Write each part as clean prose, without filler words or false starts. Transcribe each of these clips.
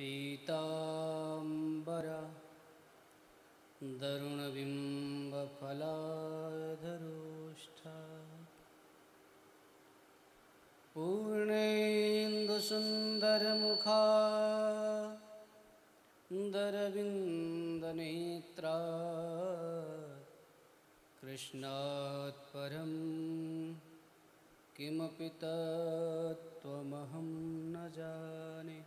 पीताम्बरा दरुणबिम्बफलाधरोष्ठा पूर्णेन्दुसुन्दरमुखा दरविन्दनेत्रा कृष्णात् परं किमपि तत्त्वमहं न जाने।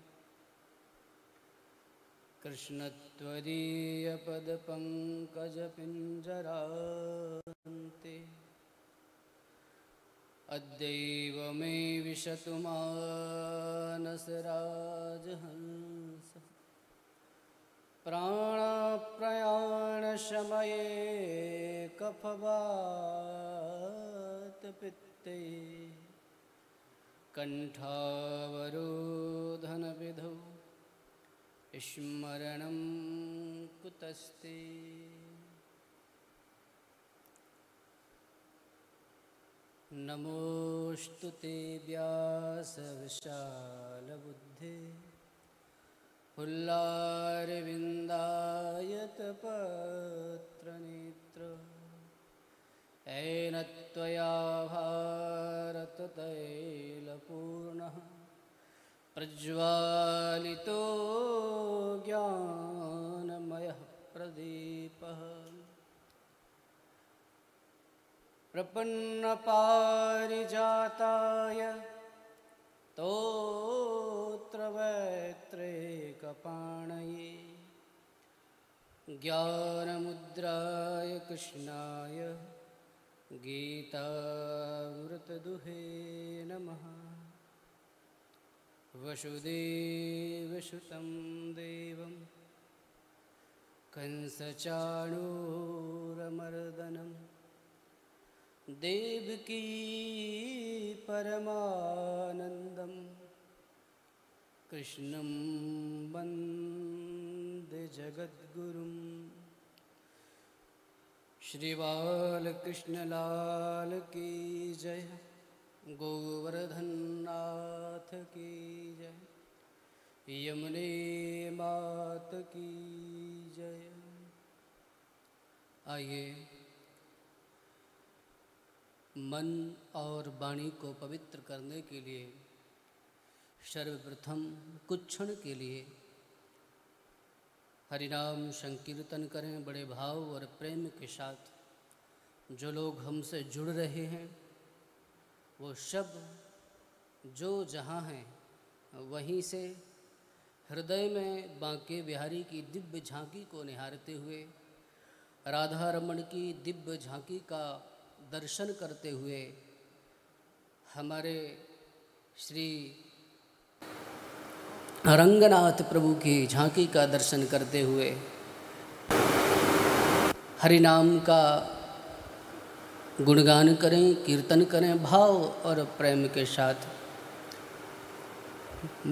कृष्णत्वदीयपदपङ्कजपिञ्जरान्ते अद्यैव मे विशतु मानसराजहंस। प्राणप्रयाणशमये कफवातपित्ते कण्ठावरोधनविधौ स्मरणं कुतस्ते। नमोऽस्तु ते व्यासविशालबुद्धे हुल्लारविन्दायतपत्रनेत्र येन त्वया भारततैलपूर्णः प्रज्वालितो ज्ञानमयः प्रदीपः। प्रपन्नपारिजाताय स्तोत्रवेत्रैकपाणये ज्ञानमुद्राय कृष्णाय गीतामृतदुहे नमः। वसुदेवसुतं देवं कंसचाणूरमर्दनं देवकी परमानन्दं कृष्णं वन्दे जगद्गुरुं। श्रीबालकृष्णलाल की जय, गोवर्धननाथ की जय, यमुने मात की जय। आइए मन और वाणी को पवित्र करने के लिए सर्वप्रथम कुछ क्षण के लिए हरिनाम संकीर्तन करें बड़े भाव और प्रेम के साथ। जो लोग हमसे जुड़ रहे हैं वो सब जो जहाँ हैं वहीं से हृदय में बांके बिहारी की दिव्य झांकी को निहारते हुए, राधा रमण की दिव्य झांकी का दर्शन करते हुए, हमारे श्री रंगनाथ प्रभु की झांकी का दर्शन करते हुए हरिनाम का गुणगान करें, कीर्तन करें भाव और प्रेम के साथ।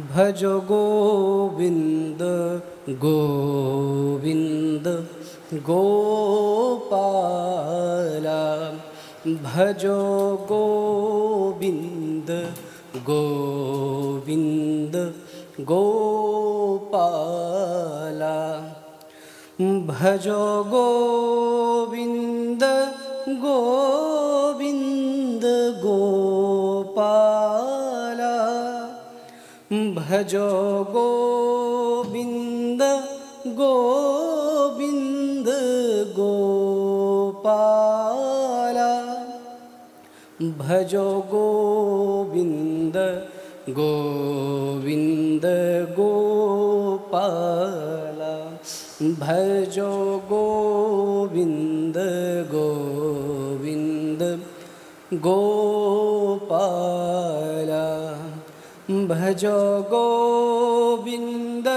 भजो गोविंद गोविंद गोपाला, भजो गोविंद गोविंद गोपाला, भजो गोविंद गोविंद गोपाला, भजो गोविंद गोविंद गोपाला, भजो गोविंद गोविंद गोपाला, भजो गोविंद गोविंद गोपाला, भजो गोविंद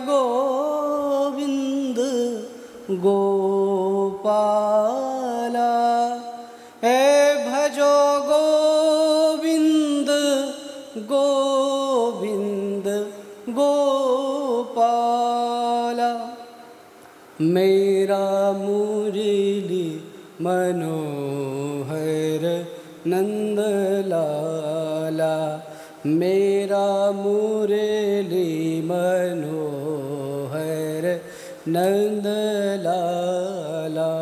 गोविंद गोपाला, भजो गोविंद गोविंद गोपाला। मेरा मुरली मनोहर नंदलाला, मेरा मीरा मुरली मनोहर नंद लाला,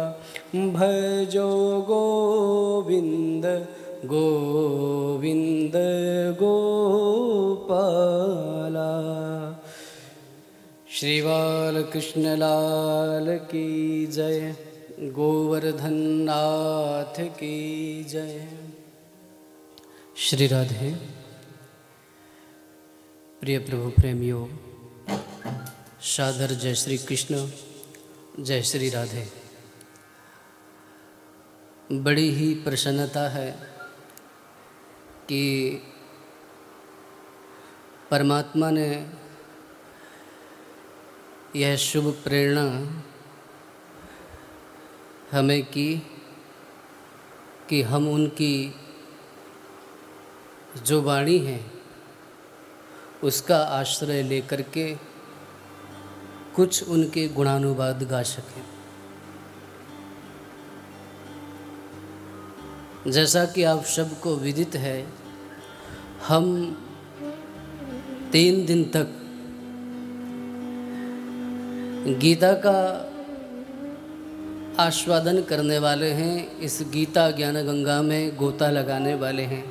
भजो गोविंद गोविंद गोपाला। श्री बालकृष्ण लाल की जय, गोवर्धन नाथ की जय। श्री राधे। प्रिय प्रभु प्रेमियों, सादर जय श्री कृष्ण, जय श्री राधे। बड़ी ही प्रसन्नता है कि परमात्मा ने यह शुभ प्रेरणा हमें की कि हम उनकी जो वाणी है उसका आश्रय लेकर के कुछ उनके गुणानुवाद गा सकें। जैसा कि आप सबको विदित है, हम 3 दिन तक गीता का आस्वादन करने वाले हैं, इस गीता ज्ञान गंगा में गोता लगाने वाले हैं।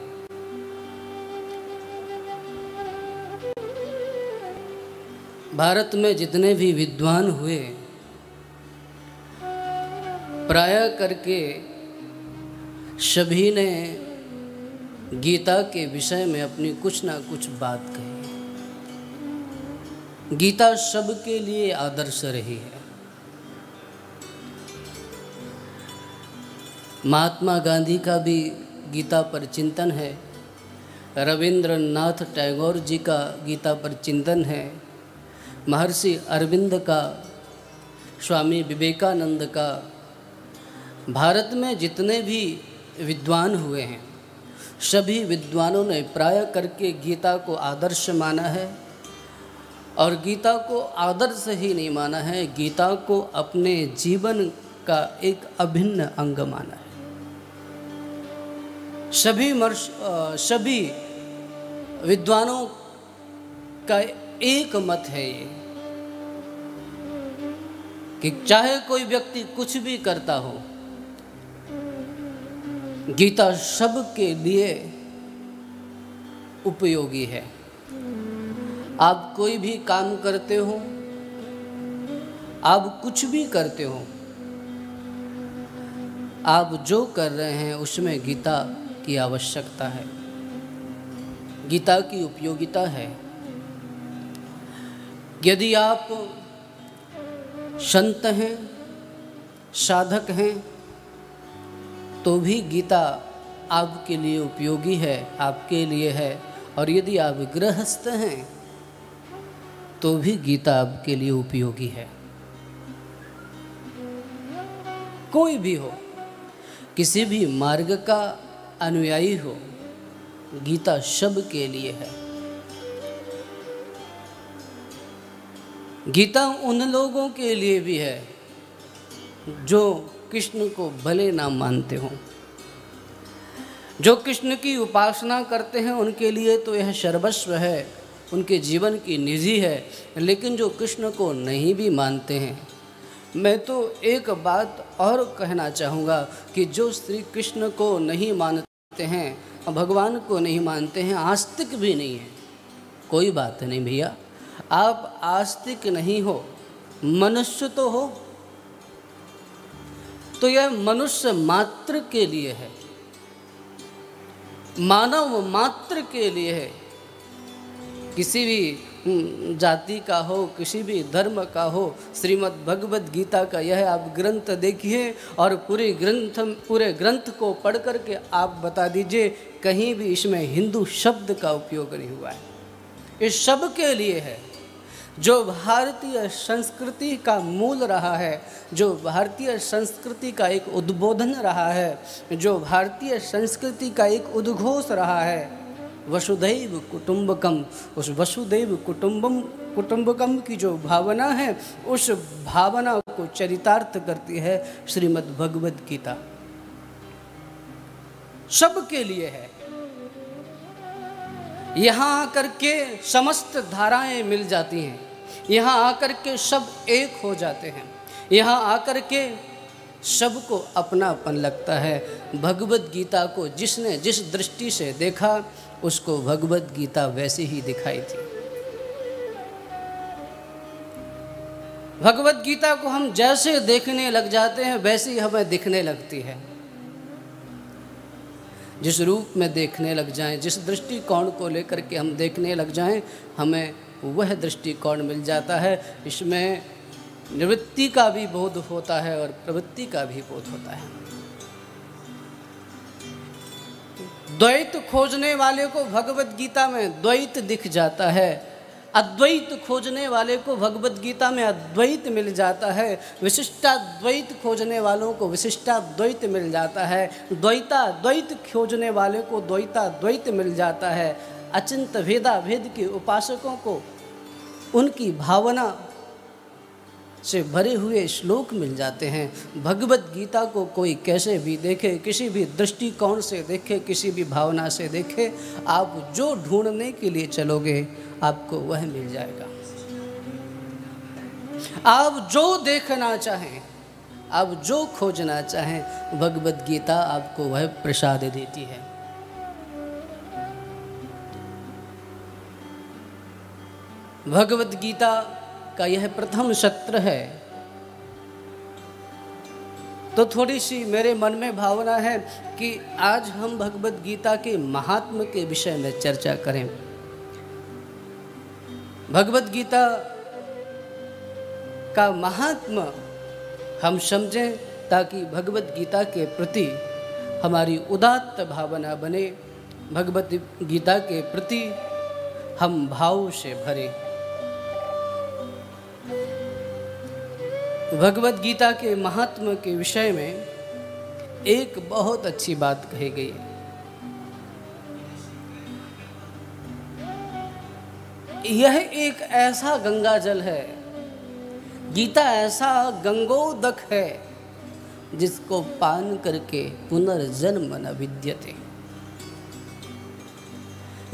भारत में जितने भी विद्वान हुए, प्रायः करके सभी ने गीता के विषय में अपनी कुछ ना कुछ बात कही। गीता सबके लिए आदर्श रही है। महात्मा गांधी का भी गीता पर चिंतन है, रविंद्रनाथ टैगोर जी का गीता पर चिंतन है, महर्षि अरविंद का, स्वामी विवेकानंद का। भारत में जितने भी विद्वान हुए हैं, सभी विद्वानों ने प्रायः करके गीता को आदर्श माना है, और गीता को आदर्श ही नहीं माना है, गीता को अपने जीवन का एक अभिन्न अंग माना है। सभी विद्वानों का एक मत है ये कि चाहे कोई व्यक्ति कुछ भी करता हो, गीता सबके लिए उपयोगी है। आप कोई भी काम करते हो, आप कुछ भी करते हो, आप जो कर रहे हैं उसमें गीता की आवश्यकता है, गीता की उपयोगिता है। यदि आप संत हैं, साधक हैं, तो भी गीता आपके लिए उपयोगी है, आपके लिए है। और यदि आप गृहस्थ हैं तो भी गीता आपके लिए उपयोगी है। कोई भी हो, किसी भी मार्ग का अनुयायी हो, गीता सब के लिए है। गीता उन लोगों के लिए भी है जो कृष्ण को भले ना मानते हों। जो कृष्ण की उपासना करते हैं उनके लिए तो यह सर्वस्व है, उनके जीवन की निधि है। लेकिन जो कृष्ण को नहीं भी मानते हैं, मैं तो एक बात और कहना चाहूँगा कि जो श्री कृष्ण को नहीं मानते हैं, भगवान को नहीं मानते हैं, आस्तिक भी नहीं है, कोई बात नहीं भैया। आप आस्तिक नहीं हो, मनुष्य तो हो, तो यह मनुष्य मात्र के लिए है, मानव मात्र के लिए है। किसी भी जाति का हो, किसी भी धर्म का हो, श्रीमद् भगवद गीता का यह आप ग्रंथ देखिए और पूरे ग्रंथ को पढ़ करके आप बता दीजिए कहीं भी इसमें हिंदू शब्द का उपयोग नहीं हुआ है। ये सब के लिए है। जो भारतीय संस्कृति का मूल रहा है, जो भारतीय संस्कृति का एक उद्बोधन रहा है, जो भारतीय संस्कृति का एक उद्घोष रहा है, वसुधैव कुटुंबकम, उस वसुधैव कुटुंबकम की जो भावना है, उस भावना को चरितार्थ करती है श्रीमद् भगवद गीता। सबके लिए है। यहाँ आकर के समस्त धाराएं मिल जाती हैं, यहाँ आकर के सब एक हो जाते हैं, यहाँ आकर के सबको अपनापन लगता है। भगवत गीता को जिसने जिस दृष्टि से देखा उसको भगवत गीता वैसे ही दिखाई थी। भगवत गीता को हम जैसे देखने लग जाते हैं वैसे ही हमें दिखने लगती है। जिस रूप में देखने लग जाएं, जिस दृष्टिकोण को लेकर के हम देखने लग जाएं, हमें वह दृष्टिकोण मिल जाता है। इसमें निवृत्ति का भी बोध होता है और प्रवृत्ति का भी बोध होता है। द्वैत खोजने वाले को भगवत गीता में द्वैत दिख जाता है, अद्वैत खोजने वाले को भगवत गीता में अद्वैत मिल जाता है, विशिष्टाद्वैत खोजने वालों को विशिष्टाद्वैत मिल जाता है, द्वैताद्वैत खोजने वाले को द्वैताद्वैत मिल जाता है। अचिंत भेदाभेद के उपासकों को उनकी भावना से भरे हुए श्लोक मिल जाते हैं। भगवत गीता को कोई कैसे भी देखे, किसी भी दृष्टिकोण से देखे, किसी भी भावना से देखे, आप जो ढूंढने के लिए चलोगे आपको वह मिल जाएगा। आप जो देखना चाहें, आप जो खोजना चाहें, भगवत गीता आपको वह प्रसाद देती है। भगवत गीता का यह प्रथम सत्र है। तो थोड़ी सी मेरे मन में भावना है कि आज हम भगवत गीता के महात्म्य के विषय में चर्चा करें। भगवत गीता का महात्म्य हम समझें ताकि भगवत गीता के प्रति हमारी उदात्त भावना बने, भगवत गीता के प्रति हम भाव से भरे। भगवत गीता के महात्म्य के विषय में एक बहुत अच्छी बात कही गई है। यह एक ऐसा गंगा जल है, गीता ऐसा गंगोदक है जिसको पान करके पुनर्जन्म न विद्यते।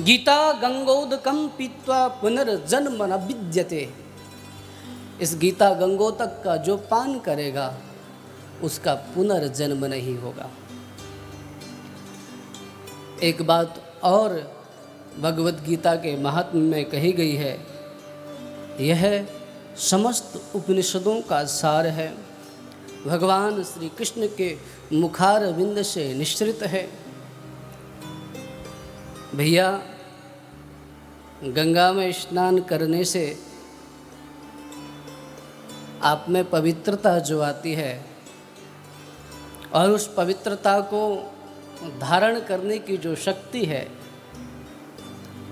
गीता गंगोदकम पीत्वा पुनर्जन्म न विद्यते। इस गीता गंगोदक का जो पान करेगा उसका पुनर्जन्म नहीं होगा। एक बात और भगवत गीता के महात्म्य में कही गई है, यह समस्त उपनिषदों का सार है, भगवान श्री कृष्ण के मुखारविंद से निश्रित है। भैया, गंगा में स्नान करने से आप में पवित्रता जो आती है और उस पवित्रता को धारण करने की जो शक्ति है,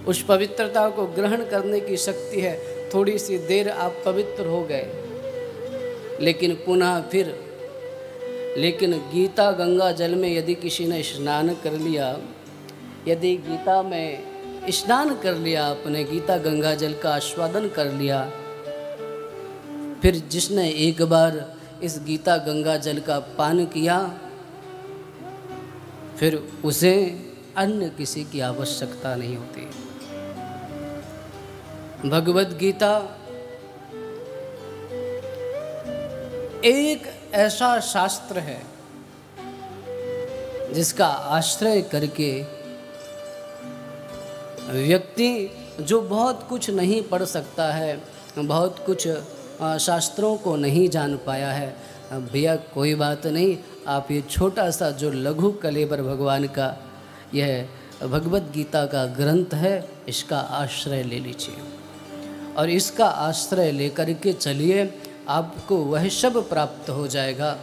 उस पवित्रता को ग्रहण करने की शक्ति है। थोड़ी सी देर आप पवित्र हो गए, लेकिन पुनः फिर गीता गंगा जल में यदि किसी ने स्नान कर लिया, यदि गीता में स्नान कर लिया, अपने गीता गंगा जल का आस्वादन कर लिया, फिर जिसने एक बार इस गीता गंगा जल का पान किया, फिर उसे अन्य किसी की आवश्यकता नहीं होती। भगवत गीता एक ऐसा शास्त्र है जिसका आश्रय करके व्यक्ति जो बहुत कुछ नहीं पढ़ सकता है, बहुत कुछ शास्त्रों को नहीं जान पाया है, भैया कोई बात नहीं, आप ये छोटा सा जो लघु कलेबर भगवान का यह भगवत गीता का ग्रंथ है, इसका आश्रय ले लीजिए और इसका आश्रय लेकर के चलिए, आपको वह सब प्राप्त हो जाएगा।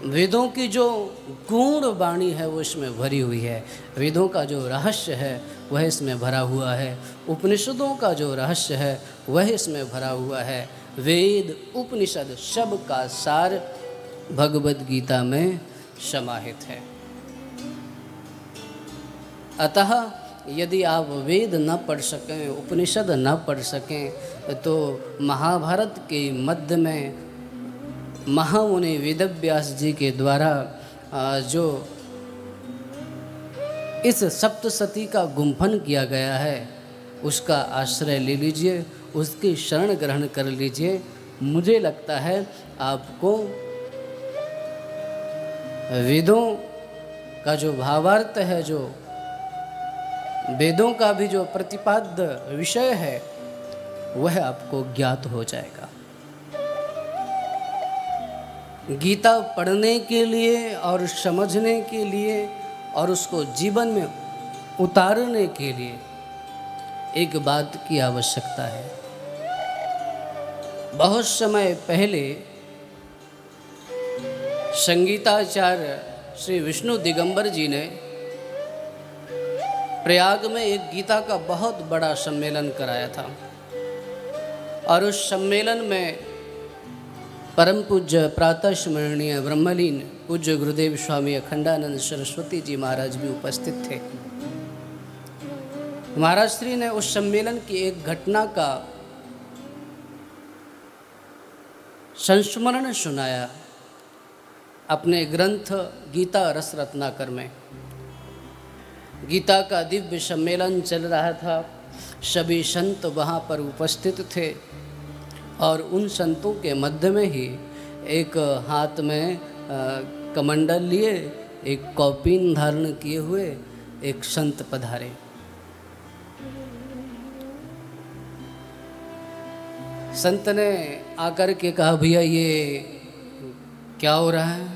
वेदों की जो गूढ़ वाणी है वो इसमें भरी हुई है, वेदों का जो रहस्य है वह इसमें भरा हुआ है, उपनिषदों का जो रहस्य है वह इसमें भरा हुआ है। वेद उपनिषद सब का सार भगवत गीता में समाहित है। अतः यदि आप वेद न पढ़ सकें, उपनिषद न पढ़ सकें, तो महाभारत के मध्य में महामुनि वेदव्यास जी के द्वारा जो इस सप्तसती का गुम्फन किया गया है, उसका आश्रय ले लीजिए, उसकी शरण ग्रहण कर लीजिए। मुझे लगता है आपको वेदों का जो भावार्थ है, जो वेदों का भी जो प्रतिपाद्य विषय है, वह आपको ज्ञात हो जाएगा। गीता पढ़ने के लिए और समझने के लिए और उसको जीवन में उतारने के लिए एक बात की आवश्यकता है। बहुत समय पहले संगीताचार्य श्री विष्णु दिगंबर जी ने प्रयाग में एक गीता का बहुत बड़ा सम्मेलन कराया था, और उस सम्मेलन में परम पूज्य प्रातः स्मरणीय ब्रह्मलीन पूज्य गुरुदेव स्वामी अखंडानंद सरस्वती जी महाराज भी उपस्थित थे। महाराज श्री ने उस सम्मेलन की एक घटना का संस्मरण सुनाया अपने ग्रंथ गीता रस रत्नाकर में। गीता का दिव्य सम्मेलन चल रहा था, सभी संत वहाँ पर उपस्थित थे, और उन संतों के मध्य में ही एक हाथ में कमंडल लिए, एक कौपीन धारण किए हुए एक संत पधारे। संत ने आकर के कहा, भैया ये क्या हो रहा है?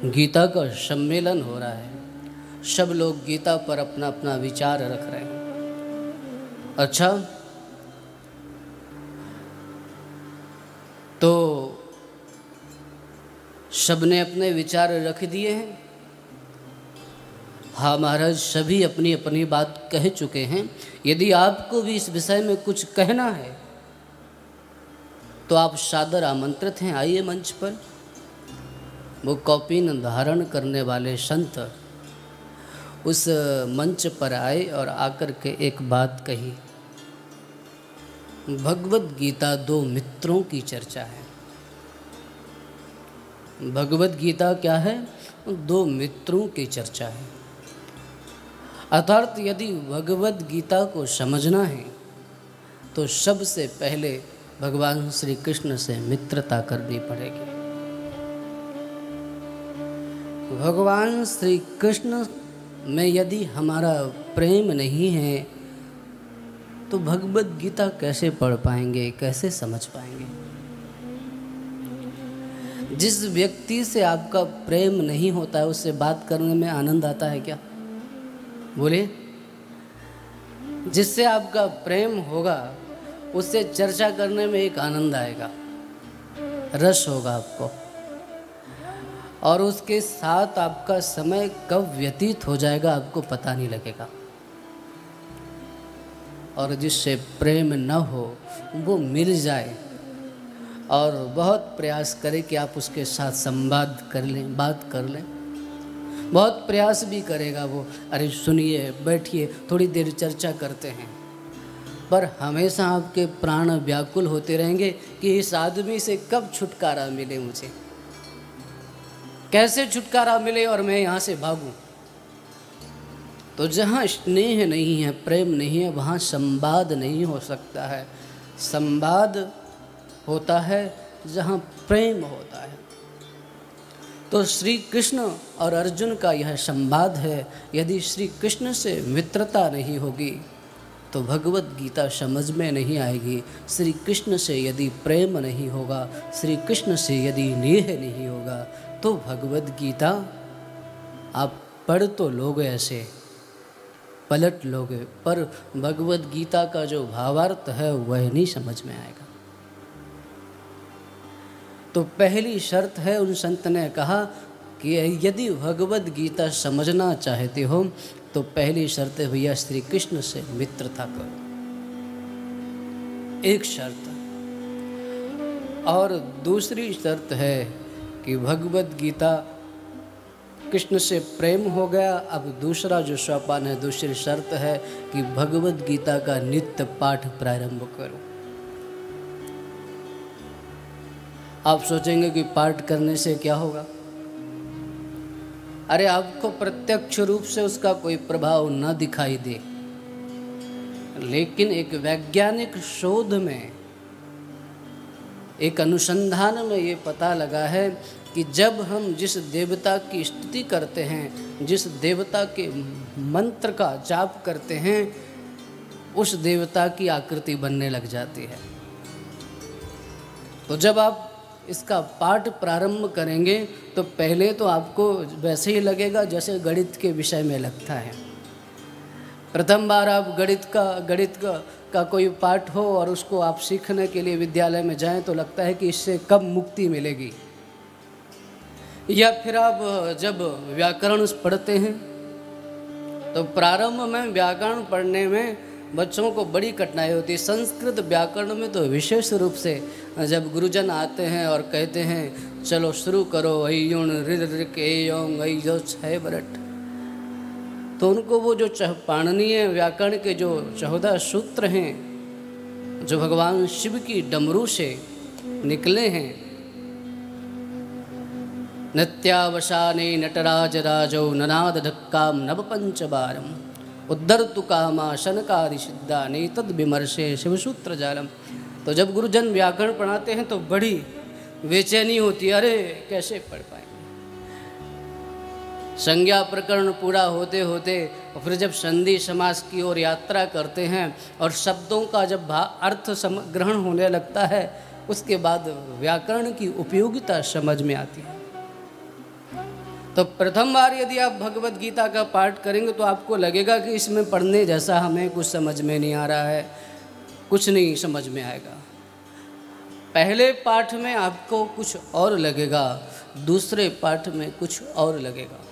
गीता का सम्मेलन हो रहा है, सब लोग गीता पर अपना अपना विचार रख रहे हैं। अच्छा, तो सबने अपने विचार रख दिए हैं? हाँ महाराज, सभी अपनी अपनी बात कह चुके हैं। यदि आपको भी इस विषय में कुछ कहना है तो आप सादर आमंत्रित हैं, आइए मंच पर। वो कौपीन धारण करने वाले संत उस मंच पर आए और आकर के एक बात कही। भगवद गीता दो मित्रों की चर्चा है। भगवद गीता क्या है? दो मित्रों की चर्चा है। अर्थात यदि भगवद गीता को समझना है तो सबसे पहले भगवान श्री कृष्ण से मित्रता करनी पड़ेगी। भगवान श्री कृष्ण में यदि हमारा प्रेम नहीं है तो भगवद गीता कैसे पढ़ पाएंगे, कैसे समझ पाएंगे? जिस व्यक्ति से आपका प्रेम नहीं होता है उससे बात करने में आनंद आता है क्या? बोलिए। जिससे आपका प्रेम होगा उससे चर्चा करने में एक आनंद आएगा, रस होगा आपको, और उसके साथ आपका समय कब व्यतीत हो जाएगा आपको पता नहीं लगेगा। और जिससे प्रेम न हो वो मिल जाए और बहुत प्रयास करे कि आप उसके साथ संवाद कर लें, बात कर लें। बहुत प्रयास भी करेगा वो, अरे सुनिए, बैठिए, थोड़ी देर चर्चा करते हैं, पर हमेशा आपके प्राण व्याकुल होते रहेंगे कि इस आदमी से कब छुटकारा मिले, मुझे कैसे छुटकारा मिले और मैं यहाँ से भागूं। तो जहाँ स्नेह नहीं है, प्रेम नहीं है, वहाँ संवाद नहीं हो सकता है। संवाद होता है जहाँ प्रेम होता है। तो श्री कृष्ण और अर्जुन का यह संवाद है। यदि श्री कृष्ण से मित्रता नहीं होगी तो भगवद गीता समझ में नहीं आएगी। श्री कृष्ण से यदि प्रेम नहीं होगा, श्री कृष्ण से यदि नेह नहीं होगा, तो भगवद गीता आप पढ़ तो लोगे, ऐसे पलट लोगे, पर भगवद गीता का जो भावार्थ है वह नहीं समझ में आएगा। तो पहली शर्त है, उन संत ने कहा कि यदि भगवद गीता समझना चाहते हो तो पहली शर्त है भैया श्री कृष्ण से मित्रता करो, एक शर्त। और दूसरी शर्त है कि भगवद गीता कृष्ण से प्रेम हो गया। अब दूसरा जो सोपान है, दूसरी शर्त है कि भगवद गीता का नित्य पाठ प्रारंभ करो। आप सोचेंगे कि पाठ करने से क्या होगा? अरे आपको प्रत्यक्ष रूप से उसका कोई प्रभाव न दिखाई दे, लेकिन एक वैज्ञानिक शोध में, एक अनुसंधान में ये पता लगा है कि जब हम जिस देवता की स्तुति करते हैं, जिस देवता के मंत्र का जाप करते हैं, उस देवता की आकृति बनने लग जाती है। तो जब आप इसका पाठ प्रारंभ करेंगे तो पहले तो आपको वैसे ही लगेगा जैसे गणित के विषय में लगता है। प्रथम बार आप गणित का कोई पाठ हो और उसको आप सीखने के लिए विद्यालय में जाएं तो लगता है कि इससे कब मुक्ति मिलेगी। या फिर आप जब व्याकरण पढ़ते हैं तो प्रारंभ में व्याकरण पढ़ने में बच्चों को बड़ी कठिनाई होती है। संस्कृत व्याकरण में तो विशेष रूप से जब गुरुजन आते हैं और कहते हैं चलो शुरू करो, अयुण ऋक एयोंग अयो 6 बरट, तो उनको वो जो पाणिनीय व्याकरण के जो 14 सूत्र हैं, जो भगवान शिव की डमरू से निकले हैं, नित्यावसाने नटराज राजौ ननाद धक्काम नव पंचबारम उद्धर्तु कामा शनकादि सिद्धानि तद विमर्शे शिवसूत्र जालम। तो जब गुरुजन व्याकरण पढ़ाते हैं तो बड़ी बेचैनी होती है, अरे कैसे पढ़ पाएंगे। संज्ञा प्रकरण पूरा होते होते और फिर जब संधि समास की ओर यात्रा करते हैं और शब्दों का जब अर्थ ग्रहण होने लगता है, उसके बाद व्याकरण की उपयोगिता समझ में आती है। तो प्रथम बार यदि आप भगवत गीता का पाठ करेंगे तो आपको लगेगा कि इसमें पढ़ने जैसा हमें कुछ समझ में नहीं आ रहा है, कुछ नहीं समझ में आएगा। पहले पाठ में आपको कुछ और लगेगा, दूसरे पाठ में कुछ और लगेगा।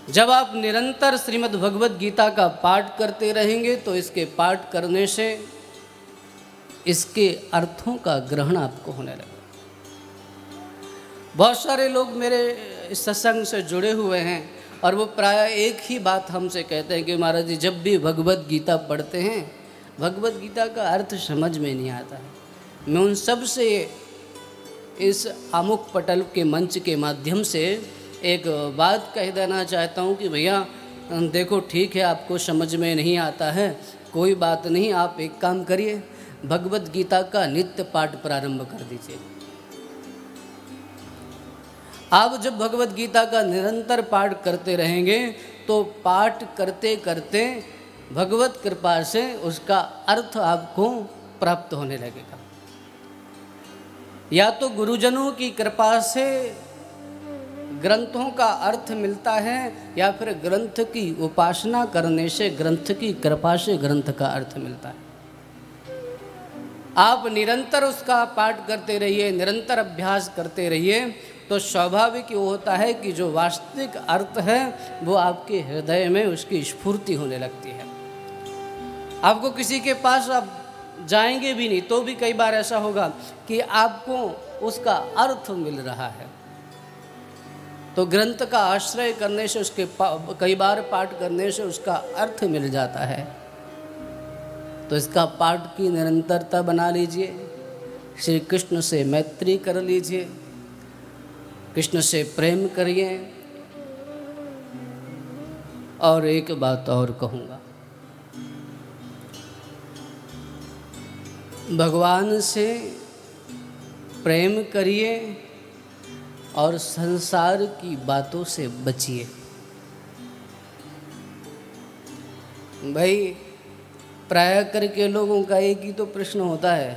जब आप निरंतर श्रीमद् भगवत गीता का पाठ करते रहेंगे तो इसके पाठ करने से इसके अर्थों का ग्रहण आपको होने लगेगा। बहुत सारे लोग मेरे इस सत्संग से जुड़े हुए हैं और वो प्राय एक ही बात हमसे कहते हैं कि महाराज जी जब भी भगवत गीता पढ़ते हैं भगवत गीता का अर्थ समझ में नहीं आता है। मैं उन सब से इस आमुख पटल के मंच के माध्यम से एक बात कह देना चाहता हूँ कि भैया देखो ठीक है, आपको समझ में नहीं आता है, कोई बात नहीं, आप एक काम करिए, भगवत गीता का नित्य पाठ प्रारंभ कर दीजिए। आप जब भगवत गीता का निरंतर पाठ करते रहेंगे तो पाठ करते करते भगवत कृपा से उसका अर्थ आपको प्राप्त होने लगेगा। या तो गुरुजनों की कृपा से ग्रंथों का अर्थ मिलता है या फिर ग्रंथ की उपासना करने से, ग्रंथ की कृपा से ग्रंथ का अर्थ मिलता है। आप निरंतर उसका पाठ करते रहिए, निरंतर अभ्यास करते रहिए, तो स्वाभाविक ये होता है कि जो वास्तविक अर्थ है वो आपके हृदय में उसकी स्फूर्ति होने लगती है। आपको किसी के पास आप जाएंगे भी नहीं तो भी कई बार ऐसा होगा कि आपको उसका अर्थ मिल रहा है। तो ग्रंथ का आश्रय करने से, उसके कई बार पाठ करने से उसका अर्थ मिल जाता है। तो इसका पाठ की निरंतरता बना लीजिए, श्री कृष्ण से मैत्री कर लीजिए, कृष्ण से प्रेम करिए। और एक बात और कहूँगा, भगवान से प्रेम करिए और संसार की बातों से बचिए। भाई प्राय करके लोगों का एक ही तो प्रश्न होता है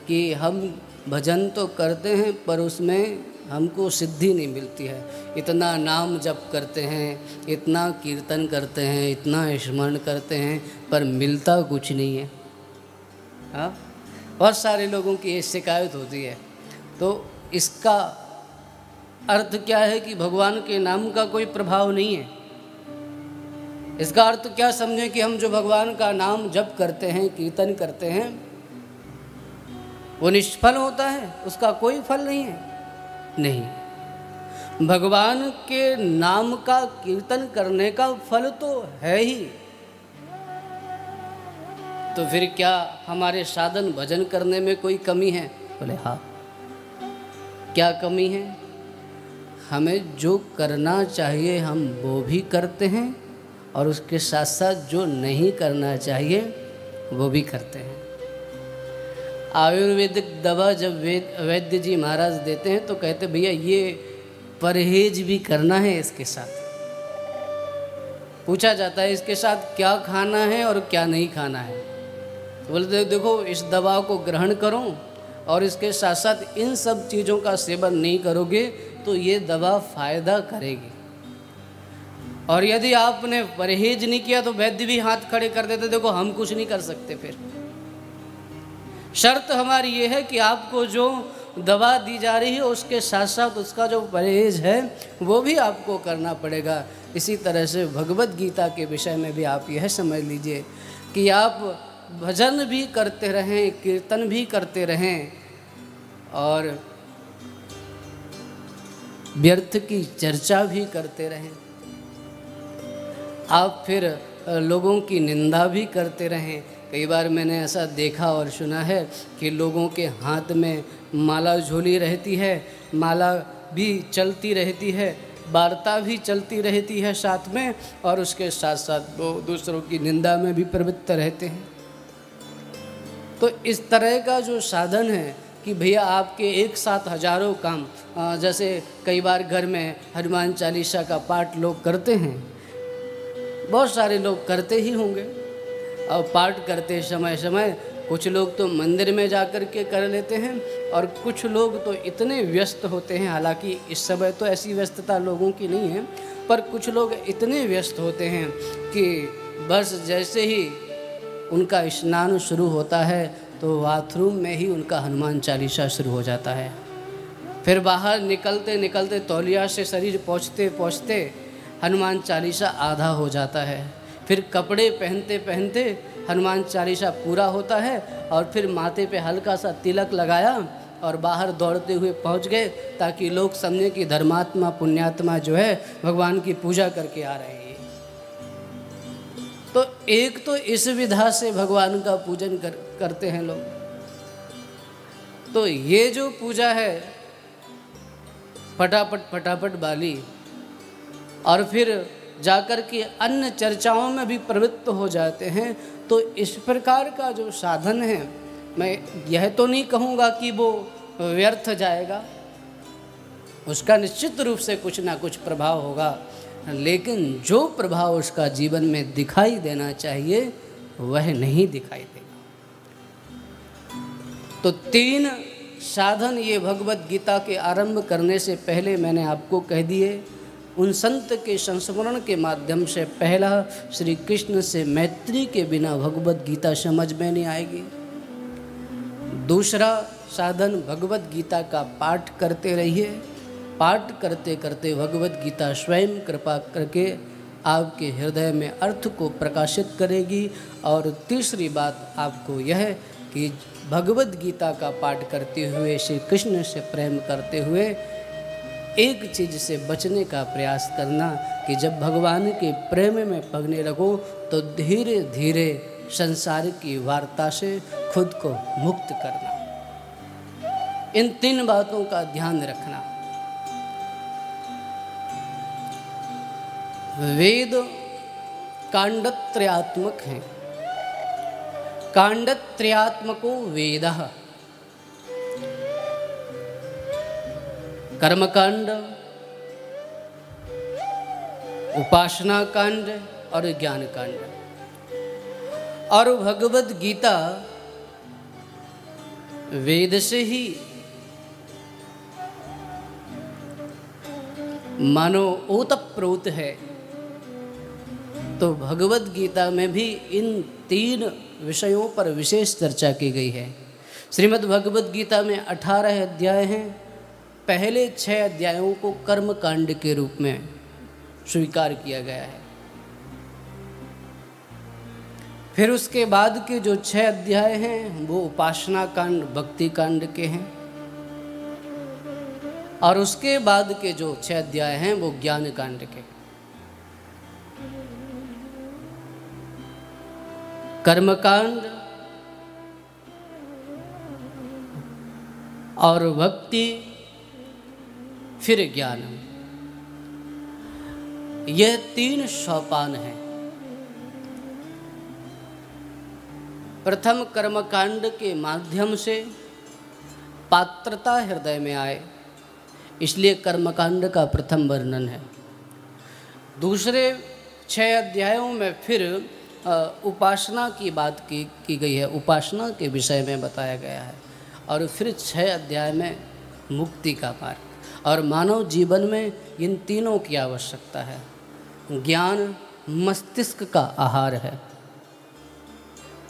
कि हम भजन तो करते हैं पर उसमें हमको सिद्धि नहीं मिलती है। इतना नाम जप करते हैं, इतना कीर्तन करते हैं, इतना स्मरण करते हैं, पर मिलता कुछ नहीं है। हाँ, बहुत सारे लोगों की ये शिकायत होती है। तो इसका अर्थ क्या है कि भगवान के नाम का कोई प्रभाव नहीं है। इसका अर्थ क्या समझें कि हम जो भगवान का नाम जप करते हैं, कीर्तन करते हैं, वो निष्फल होता है, उसका कोई फल नहीं है। नहीं, भगवान के नाम का कीर्तन करने का फल तो है ही। तो फिर क्या हमारे साधन भजन करने में कोई कमी है? बोले हाँ। क्या कमी है? हमें जो करना चाहिए हम वो भी करते हैं और उसके साथ साथ जो नहीं करना चाहिए वो भी करते हैं। आयुर्वेदिक दवा जब वैद्य जी महाराज देते हैं तो कहते भैया ये परहेज भी करना है इसके साथ। पूछा जाता है इसके साथ क्या खाना है और क्या नहीं खाना है, तो बोलते देखो इस दवा को ग्रहण करो और इसके साथ साथ इन सब चीज़ों का सेवन नहीं करोगे तो ये दवा फायदा करेगी। और यदि आपने परहेज नहीं किया तो वैद्य भी हाथ खड़े कर देते, देखो हम कुछ नहीं कर सकते। फिर शर्त हमारी ये है कि आपको जो दवा दी जा रही है उसके साथ साथ उसका जो परहेज है वो भी आपको करना पड़ेगा। इसी तरह से भगवत गीता के विषय में भी आप यह समझ लीजिए कि आप भजन भी करते रहें, कीर्तन भी करते रहें और व्यर्थ की चर्चा भी करते रहें। आप फिर लोगों की निंदा भी करते रहें। कई बार मैंने ऐसा देखा और सुना है कि लोगों के हाथ में माला झोली रहती है, माला भी चलती रहती है, वार्ता भी चलती रहती है साथ में, और उसके साथ साथ वो दूसरों की निंदा में भी प्रवृत्त रहते हैं। तो इस तरह का जो साधन है कि भैया आपके एक साथ हजारों काम, जैसे कई बार घर में हनुमान चालीसा का पाठ लोग करते हैं, बहुत सारे लोग करते ही होंगे। और पाठ करते समय कुछ लोग तो मंदिर में जाकर के कर लेते हैं और कुछ लोग तो इतने व्यस्त होते हैं, हालांकि इस समय तो ऐसी व्यस्तता लोगों की नहीं है, पर कुछ लोग इतने व्यस्त होते हैं कि बस जैसे ही उनका स्नान शुरू होता है तो बाथरूम में ही उनका हनुमान चालीसा शुरू हो जाता है। फिर बाहर निकलते निकलते तौलिया से शरीर पहुँचते पहुँचते हनुमान चालीसा आधा हो जाता है। फिर कपड़े पहनते पहनते हनुमान चालीसा पूरा होता है और फिर माथे पे हल्का सा तिलक लगाया और बाहर दौड़ते हुए पहुंच गए ताकि लोग समझे कि धर्मात्मा पुण्यात्मा जो है भगवान की पूजा करके आ रहे हैं। तो एक तो इस विधा से भगवान का पूजन करते हैं लोग। तो ये जो पूजा है फटाफट वाली, और फिर जाकर के अन्य चर्चाओं में भी प्रवृत्त हो जाते हैं। तो इस प्रकार का जो साधन है, मैं यह तो नहीं कहूँगा कि वो व्यर्थ जाएगा, उसका निश्चित रूप से कुछ ना कुछ प्रभाव होगा, लेकिन जो प्रभाव उसका जीवन में दिखाई देना चाहिए वह नहीं दिखाई देगा। तो 3 साधन ये भगवत गीता के आरंभ करने से पहले मैंने आपको कह दिए। उन संत के संस्मरण के माध्यम से पहला श्री कृष्ण से मैत्री के बिना भगवत गीता समझ में नहीं आएगी। दूसरा साधन भगवत गीता का पाठ करते रहिए, पाठ करते करते भगवत गीता स्वयं कृपा करके आपके हृदय में अर्थ को प्रकाशित करेगी। और तीसरी बात आपको यह कि भगवत गीता का पाठ करते हुए श्री कृष्ण से प्रेम करते हुए एक चीज़ से बचने का प्रयास करना कि जब भगवान के प्रेम में पगने लगो तो धीरे धीरे संसार की वार्ता से खुद को मुक्त करना। इन 3 बातों का ध्यान रखना। वेद कांडत्रयात्मक हैं। कांडत्रयात्मको वेदः, कर्मकांड, उपासना कांड और ज्ञान कांड। और भगवत गीता वेद से ही मानो ओतप्रोत है। तो भगवत गीता में भी इन 3 विषयों पर विशेष चर्चा की गई है। श्रीमद् भगवत गीता में 18 अध्याय हैं। पहले 6 अध्यायों को कर्म कांड के रूप में स्वीकार किया गया है। फिर उसके बाद के जो 6 अध्याय हैं वो उपासना कांड भक्ति कांड के हैं, और उसके बाद के जो 6 अध्याय हैं वो ज्ञान कांड के। कर्मकांड और भक्ति, फिर ज्ञान। यह 3 सोपान हैं। प्रथम कर्मकांड के माध्यम से पात्रता हृदय में आए, इसलिए कर्मकांड का प्रथम वर्णन है। दूसरे 6 अध्यायों में फिर उपासना की बात की गई है, उपासना के विषय में बताया गया है। और फिर 6 अध्याय में मुक्ति का मार्ग। और मानव जीवन में इन तीनों की आवश्यकता है। ज्ञान मस्तिष्क का आहार है,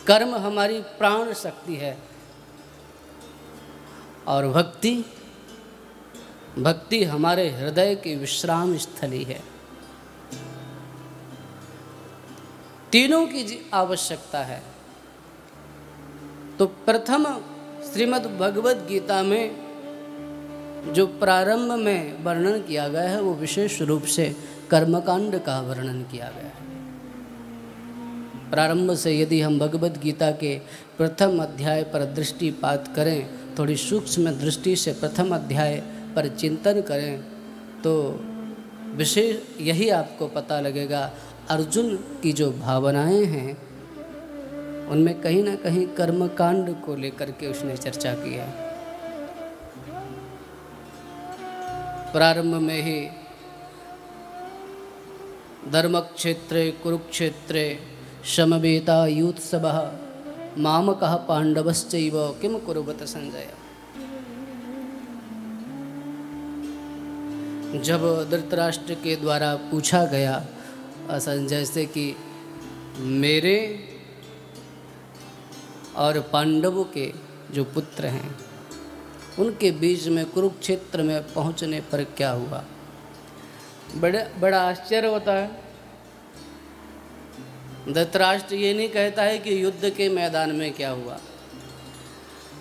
कर्म हमारी प्राण शक्ति है, और भक्ति हमारे हृदय की विश्राम स्थली है। तीनों की आवश्यकता है। तो प्रथम श्रीमद् भगवद गीता में जो प्रारंभ में वर्णन किया गया है वो विशेष रूप से कर्मकांड का वर्णन किया गया है। प्रारंभ से यदि हम भगवद गीता के प्रथम अध्याय पर दृष्टिपात करें, थोड़ी सूक्ष्म दृष्टि से प्रथम अध्याय पर चिंतन करें, तो विशेष यही आपको पता लगेगा। अर्जुन की जो भावनाएं हैं उनमें कहीं ना कहीं कर्मकांड को लेकर के उसने चर्चा की है। प्रारंभ में ही धर्मक्षेत्रे कुरुक्षेत्रे समवेता युत्सवः मामकः पांडवश्चैव किम कुरुवत संजय। जब धृतराष्ट्र के द्वारा पूछा गया संजय से कि मेरे और पांडवों के जो पुत्र हैं उनके बीच में कुरुक्षेत्र में पहुंचने पर क्या हुआ, बड़ा आश्चर्य होता है। धृतराष्ट्र ये नहीं कहता है कि युद्ध के मैदान में क्या हुआ।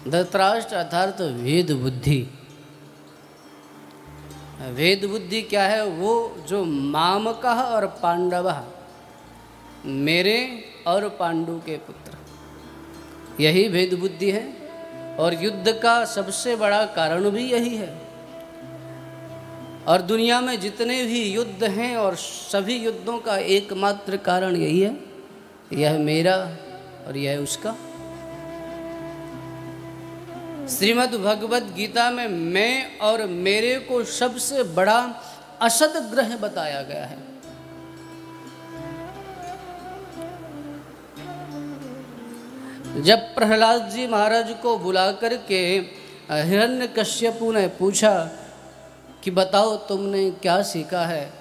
धृतराष्ट्र अर्थात वेद बुद्धि। वेद बुद्धि क्या है? वो जो मामकः और पांडवः, मेरे और पांडु के पुत्र, यही भेद बुद्धि है। और युद्ध का सबसे बड़ा कारण भी यही है। और दुनिया में जितने भी युद्ध हैं और सभी युद्धों का एकमात्र कारण यही है, यह मेरा और यह उसका। श्रीमद् भगवद गीता में मैं और मेरे को सबसे बड़ा असद ग्रह बताया गया है। जब प्रहलाद जी महाराज को बुला करके हिरण्यकश्यपु ने पूछा कि बताओ तुमने क्या सीखा है,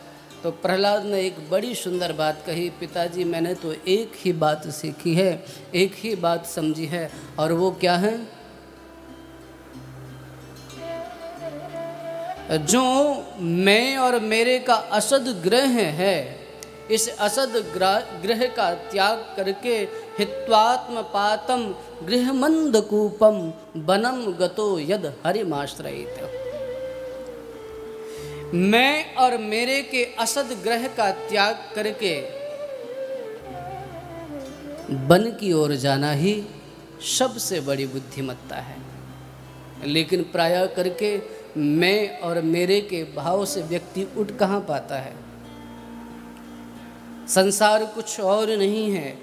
तो प्रहलाद ने एक बड़ी सुंदर बात कही, पिताजी मैंने तो एक ही बात सीखी है, एक ही बात समझी है, और वो क्या है? जो मैं और मेरे का असद ग्रह है, इस असद ग्रह का त्याग करके हित्वात्म पातम गृहमंदकूपम वनम गतो यद हरिमाश्रयित। मैं और मेरे के असद ग्रह का त्याग करके वन की ओर जाना ही सबसे बड़ी बुद्धिमत्ता है। लेकिन प्रायः करके मैं और मेरे के भाव से व्यक्ति उठ कहाँ पाता है। संसार कुछ और नहीं है,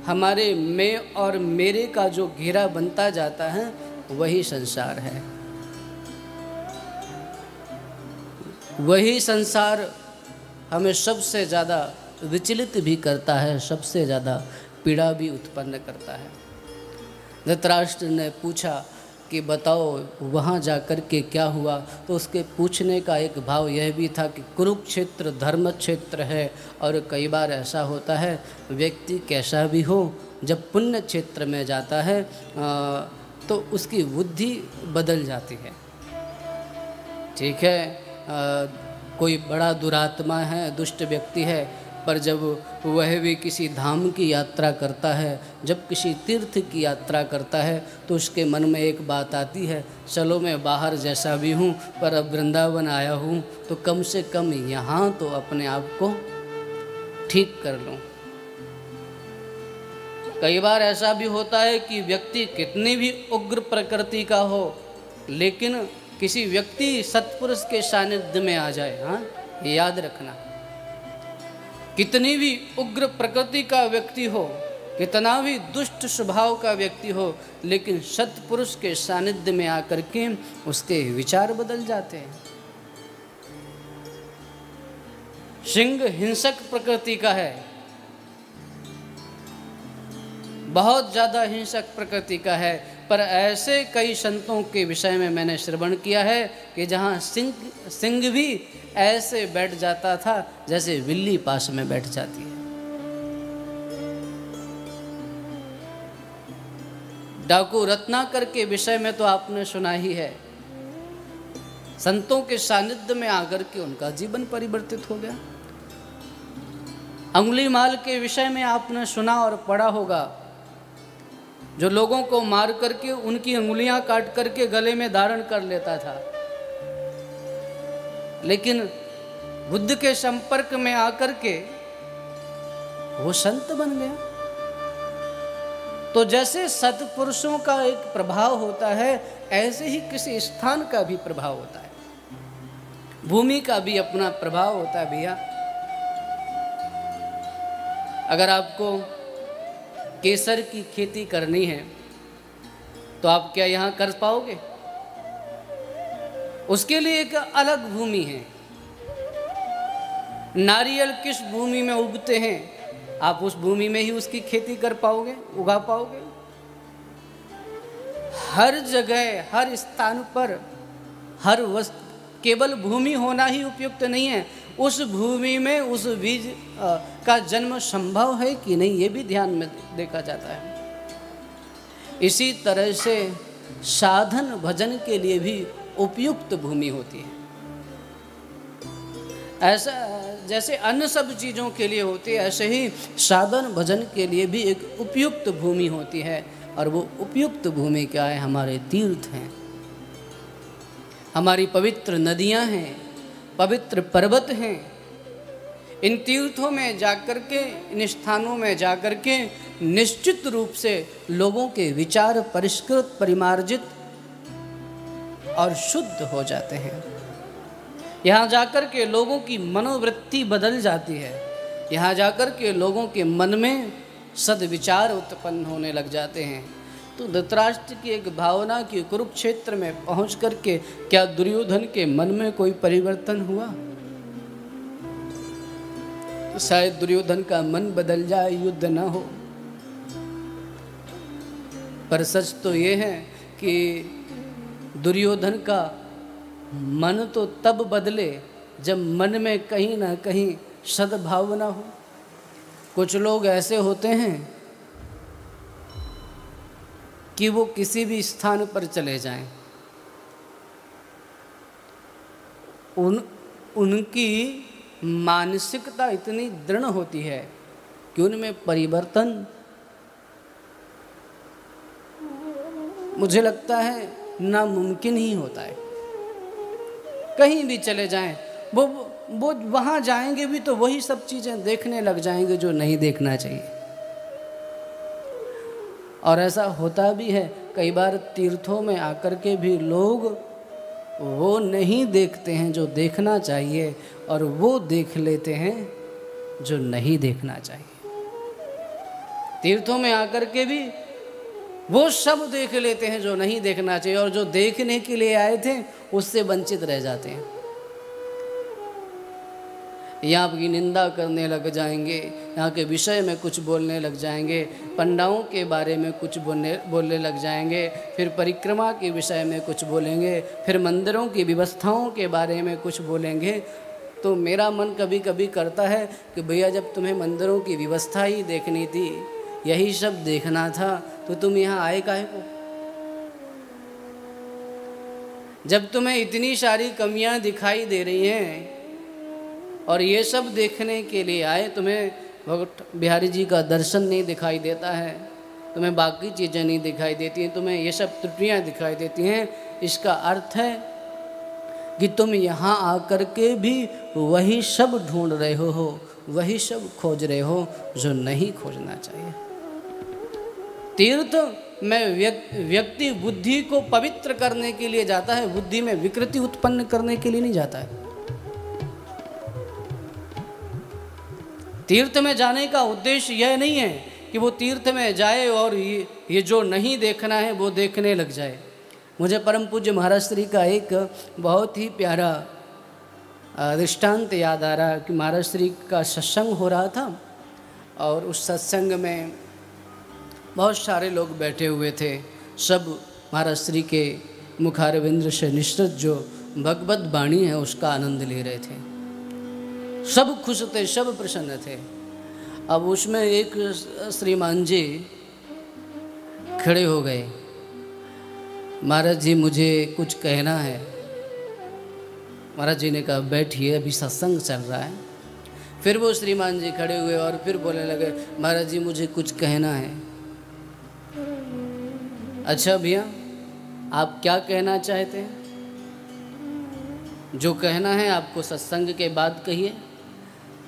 हमारे मैं और मेरे का जो घेरा बनता जाता है वही संसार है। वही संसार हमें सबसे ज़्यादा विचलित भी करता है, सबसे ज़्यादा पीड़ा भी उत्पन्न करता है। धृतराष्ट्र ने पूछा कि बताओ वहाँ जाकर के क्या हुआ, तो उसके पूछने का एक भाव यह भी था कि कुरुक्षेत्र धर्म क्षेत्र है, और कई बार ऐसा होता है व्यक्ति कैसा भी हो जब पुण्य क्षेत्र में जाता है तो उसकी बुद्धि बदल जाती है। ठीक है, कोई बड़ा दुरात्मा है, दुष्ट व्यक्ति है, पर जब वह भी किसी धाम की यात्रा करता है, जब किसी तीर्थ की यात्रा करता है, तो उसके मन में एक बात आती है, चलो मैं बाहर जैसा भी हूँ पर अब वृंदावन आया हूँ तो कम से कम यहाँ तो अपने आप को ठीक कर लूँ। कई बार ऐसा भी होता है कि व्यक्ति कितनी भी उग्र प्रकृति का हो, लेकिन किसी व्यक्ति सत्पुरुष के सानिध्य में आ जाए, हाँ याद रखना, कितनी भी उग्र प्रकृति का व्यक्ति हो, कितना भी दुष्ट स्वभाव का व्यक्ति हो, लेकिन सत्पुरुष के सानिध्य में आकर के उसके विचार बदल जाते हैं। सिंह हिंसक प्रकृति का है, बहुत ज़्यादा हिंसक प्रकृति का है, पर ऐसे कई संतों के विषय में मैंने श्रवण किया है कि जहाँ सिंह भी ऐसे बैठ जाता था जैसे बिल्ली पास में बैठ जाती है। डाकू रत्नाकर के विषय में तो आपने सुना ही है, संतों के सानिध्य में आकर के उनका जीवन परिवर्तित हो गया। अंगुलीमाल के विषय में आपने सुना और पढ़ा होगा, जो लोगों को मार करके उनकी अंगुलियां काट करके गले में धारण कर लेता था, लेकिन बुद्ध के संपर्क में आकर के वो संत बन गया। तो जैसे सत्पुरुषों का एक प्रभाव होता है, ऐसे ही किसी स्थान का भी प्रभाव होता है, भूमि का भी अपना प्रभाव होता है भैया। अगर आपको केसर की खेती करनी है तो आप क्या यहाँ कर पाओगे? उसके लिए एक अलग भूमि है। नारियल किस भूमि में उगते हैं, आप उस भूमि में ही उसकी खेती कर पाओगे, उगा पाओगे। हर जगह, हर स्थान पर, हर वस्तु, केवल भूमि होना ही उपयुक्त नहीं है, उस भूमि में उस बीज का जन्म संभव है कि नहीं, ये भी ध्यान में देखा जाता है। इसी तरह से साधन भजन के लिए भी उपयुक्त भूमि होती है। ऐसा जैसे अन्य सब चीज़ों के लिए होती है, ऐसे ही साधन भजन के लिए भी एक उपयुक्त भूमि होती है। और वो उपयुक्त भूमि क्या है? हमारे तीर्थ हैं, हमारी पवित्र नदियां हैं, पवित्र पर्वत हैं। इन तीर्थों में जाकर के, इन स्थानों में जाकर के निश्चित रूप से लोगों के विचार परिष्कृत, परिमार्जित और शुद्ध हो जाते हैं। यहाँ जाकर के लोगों की मनोवृत्ति बदल जाती है, यहाँ जाकर के लोगों के मन में सद्विचार उत्पन्न होने लग जाते हैं। तो धृतराष्ट्र की एक भावना कि कुरुक्षेत्र में पहुंच करके क्या दुर्योधन के मन में कोई परिवर्तन हुआ? तो शायद दुर्योधन का मन बदल जाए, युद्ध न हो। पर सच तो ये है कि दुर्योधन का मन तो तब बदले जब मन में कहीं ना कहीं सद्भावना हो। कुछ लोग ऐसे होते हैं कि वो किसी भी स्थान पर चले जाएं, उनकी मानसिकता इतनी दृढ़ होती है कि उनमें परिवर्तन, मुझे लगता है, नामुमकिन ही होता है। कहीं भी चले जाएं, वो वहाँ जाएंगे भी तो वही सब चीज़ें देखने लग जाएंगे जो नहीं देखना चाहिए। और ऐसा होता भी है, कई बार तीर्थों में आकर के भी लोग वो नहीं देखते हैं जो देखना चाहिए, और वो देख लेते हैं जो नहीं देखना चाहिए। तीर्थों में आकर के भी वो सब देख लेते हैं जो नहीं देखना चाहिए, और जो देखने के लिए आए थे उससे वंचित रह जाते हैं। यहाँ की निंदा करने लग जाएंगे, यहाँ के विषय में कुछ बोलने लग जाएंगे, पंडाओं के बारे में कुछ बोलने लग जाएंगे, फिर परिक्रमा के विषय में कुछ बोलेंगे, फिर मंदिरों की व्यवस्थाओं के बारे में कुछ बोलेंगे। तो मेरा मन कभी कभी करता है कि भैया, जब तुम्हें मंदिरों की व्यवस्था ही देखनी थी, यही सब देखना था, तो तुम यहाँ आए काहे को? जब तुम्हें इतनी सारी कमियाँ दिखाई दे रही हैं और ये सब देखने के लिए आए, तुम्हें भगत बिहारी जी का दर्शन नहीं दिखाई देता है, तुम्हें बाकी चीज़ें नहीं दिखाई देती हैं, तुम्हें ये सब त्रुटियाँ दिखाई देती हैं, इसका अर्थ है कि तुम यहाँ आकर के भी वही सब ढूंढ रहे हो, वही सब खोज रहे हो जो नहीं खोजना चाहिए। तीर्थ में व्यक्ति बुद्धि को पवित्र करने के लिए जाता है, बुद्धि में विकृति उत्पन्न करने के लिए नहीं जाता है। तीर्थ में जाने का उद्देश्य यह नहीं है कि वो तीर्थ में जाए और ये जो नहीं देखना है वो देखने लग जाए। मुझे परम पूज्य महाराज श्री का एक बहुत ही प्यारा दृष्टांत याद आ रहा कि महाराज श्री का सत्संग हो रहा था और उस सत्संग में बहुत सारे लोग बैठे हुए थे। सब महाराज श्री के मुखारविंद से निश्चित जो भगवत वाणी है उसका आनंद ले रहे थे। सब खुश थे, सब प्रसन्न थे। अब उसमें एक श्रीमान जी खड़े हो गए, महाराज जी मुझे कुछ कहना है। महाराज जी ने कहा बैठिए, अभी सत्संग चल रहा है। फिर वो श्रीमान जी खड़े हुए और फिर बोलने लगे, महाराज जी मुझे कुछ कहना है। अच्छा भैया, आप क्या कहना चाहते हैं? जो कहना है आपको सत्संग के बाद कहिए।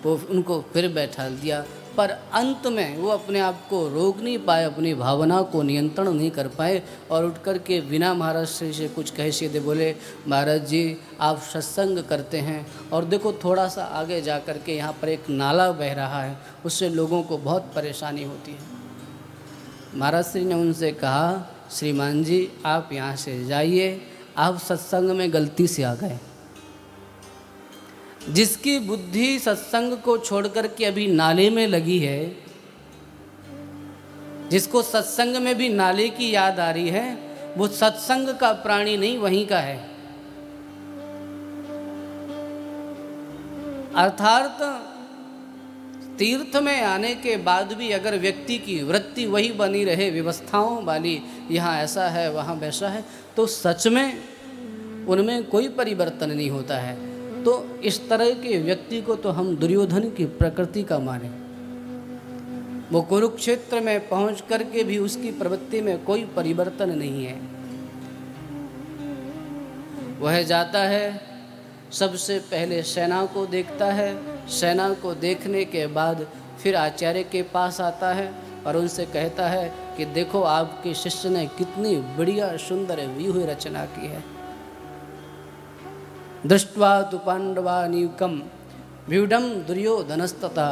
वो उनको फिर बैठा दिया, पर अंत में वो अपने आप को रोक नहीं पाए, अपनी भावना को नियंत्रण नहीं कर पाए और उठ कर के बिना महाराज से कुछ कहे सीधे बोले, महाराज जी आप सत्संग करते हैं और देखो थोड़ा सा आगे जा कर के यहाँ पर एक नाला बह रहा है, उससे लोगों को बहुत परेशानी होती है। महाराज श्री ने उनसे कहा, श्रीमान जी आप यहाँ से जाइए, आप सत्संग में गलती से आ गए। जिसकी बुद्धि सत्संग को छोड़ कर के अभी नाले में लगी है, जिसको सत्संग में भी नाले की याद आ रही है, वो सत्संग का प्राणी नहीं, वहीं का है। अर्थात तीर्थ में आने के बाद भी अगर व्यक्ति की वृत्ति वही बनी रहे, व्यवस्थाओं वाली, यहाँ ऐसा है वहाँ वैसा है, तो सच में उनमें कोई परिवर्तन नहीं होता है। तो इस तरह के व्यक्ति को तो हम दुर्योधन की प्रकृति का माने। वो कुरुक्षेत्र में पहुंच करके भी उसकी प्रवृत्ति में कोई परिवर्तन नहीं है। वह जाता है, सबसे पहले सेना को देखता है, सेना को देखने के बाद फिर आचार्य के पास आता है और उनसे कहता है कि देखो आपके शिष्य ने कितनी बढ़िया सुंदर व्यूह रचना की है। दृष्ट्वा तु पांडवानीकम व्यूढ़ दुर्योधनस्तथा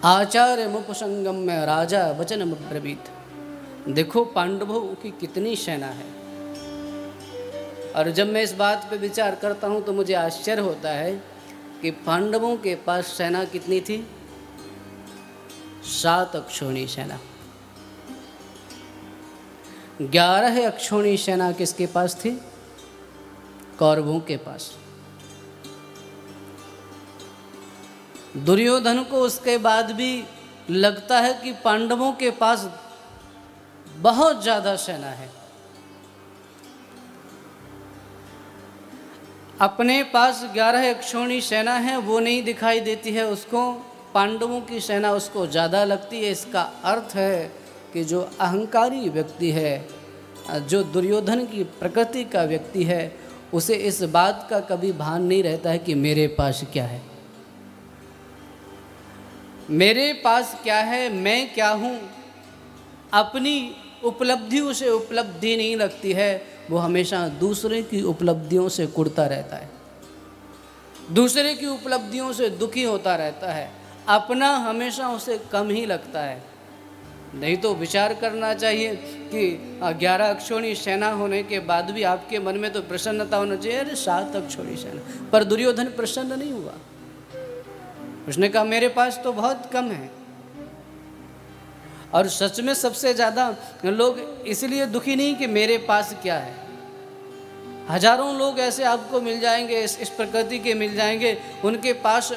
आचार्य मुपसंगम में राजा वचन ब्रवीत। देखो पांडवों की कितनी सेना है। और जब मैं इस बात पे विचार करता हूँ तो मुझे आश्चर्य होता है कि पांडवों के पास सेना कितनी थी? 7 अक्षौणी सेना। 11 अक्षौणी सेना किसके पास थी? कौरवों के पास। दुर्योधन को उसके बाद भी लगता है कि पांडवों के पास बहुत ज्यादा सेना है। अपने पास 11 अक्षौणी सेना है, वो नहीं दिखाई देती है उसको, पांडवों की सेना उसको ज़्यादा लगती है। इसका अर्थ है कि जो अहंकारी व्यक्ति है, जो दुर्योधन की प्रकृति का व्यक्ति है, उसे इस बात का कभी भान नहीं रहता है कि मेरे पास क्या है, मेरे पास क्या है, मैं क्या हूँ। अपनी उपलब्धि उसे उपलब्धि नहीं लगती है, वो हमेशा दूसरे की उपलब्धियों से कुढ़ता रहता है, दूसरे की उपलब्धियों से दुखी होता रहता है। अपना हमेशा उसे कम ही लगता है। नहीं तो विचार करना चाहिए कि 11 अक्षौणी सेना होने के बाद भी आपके मन में तो प्रसन्नता होना चाहिए, अरे 7 अक्षौणी सेना। पर दुर्योधन प्रसन्न नहीं हुआ, उसने कहा मेरे पास तो बहुत कम है। और सच में सबसे ज़्यादा लोग इसलिए दुखी नहीं कि मेरे पास क्या है। हजारों लोग ऐसे आपको मिल जाएंगे, इस प्रकृति के मिल जाएंगे, उनके पास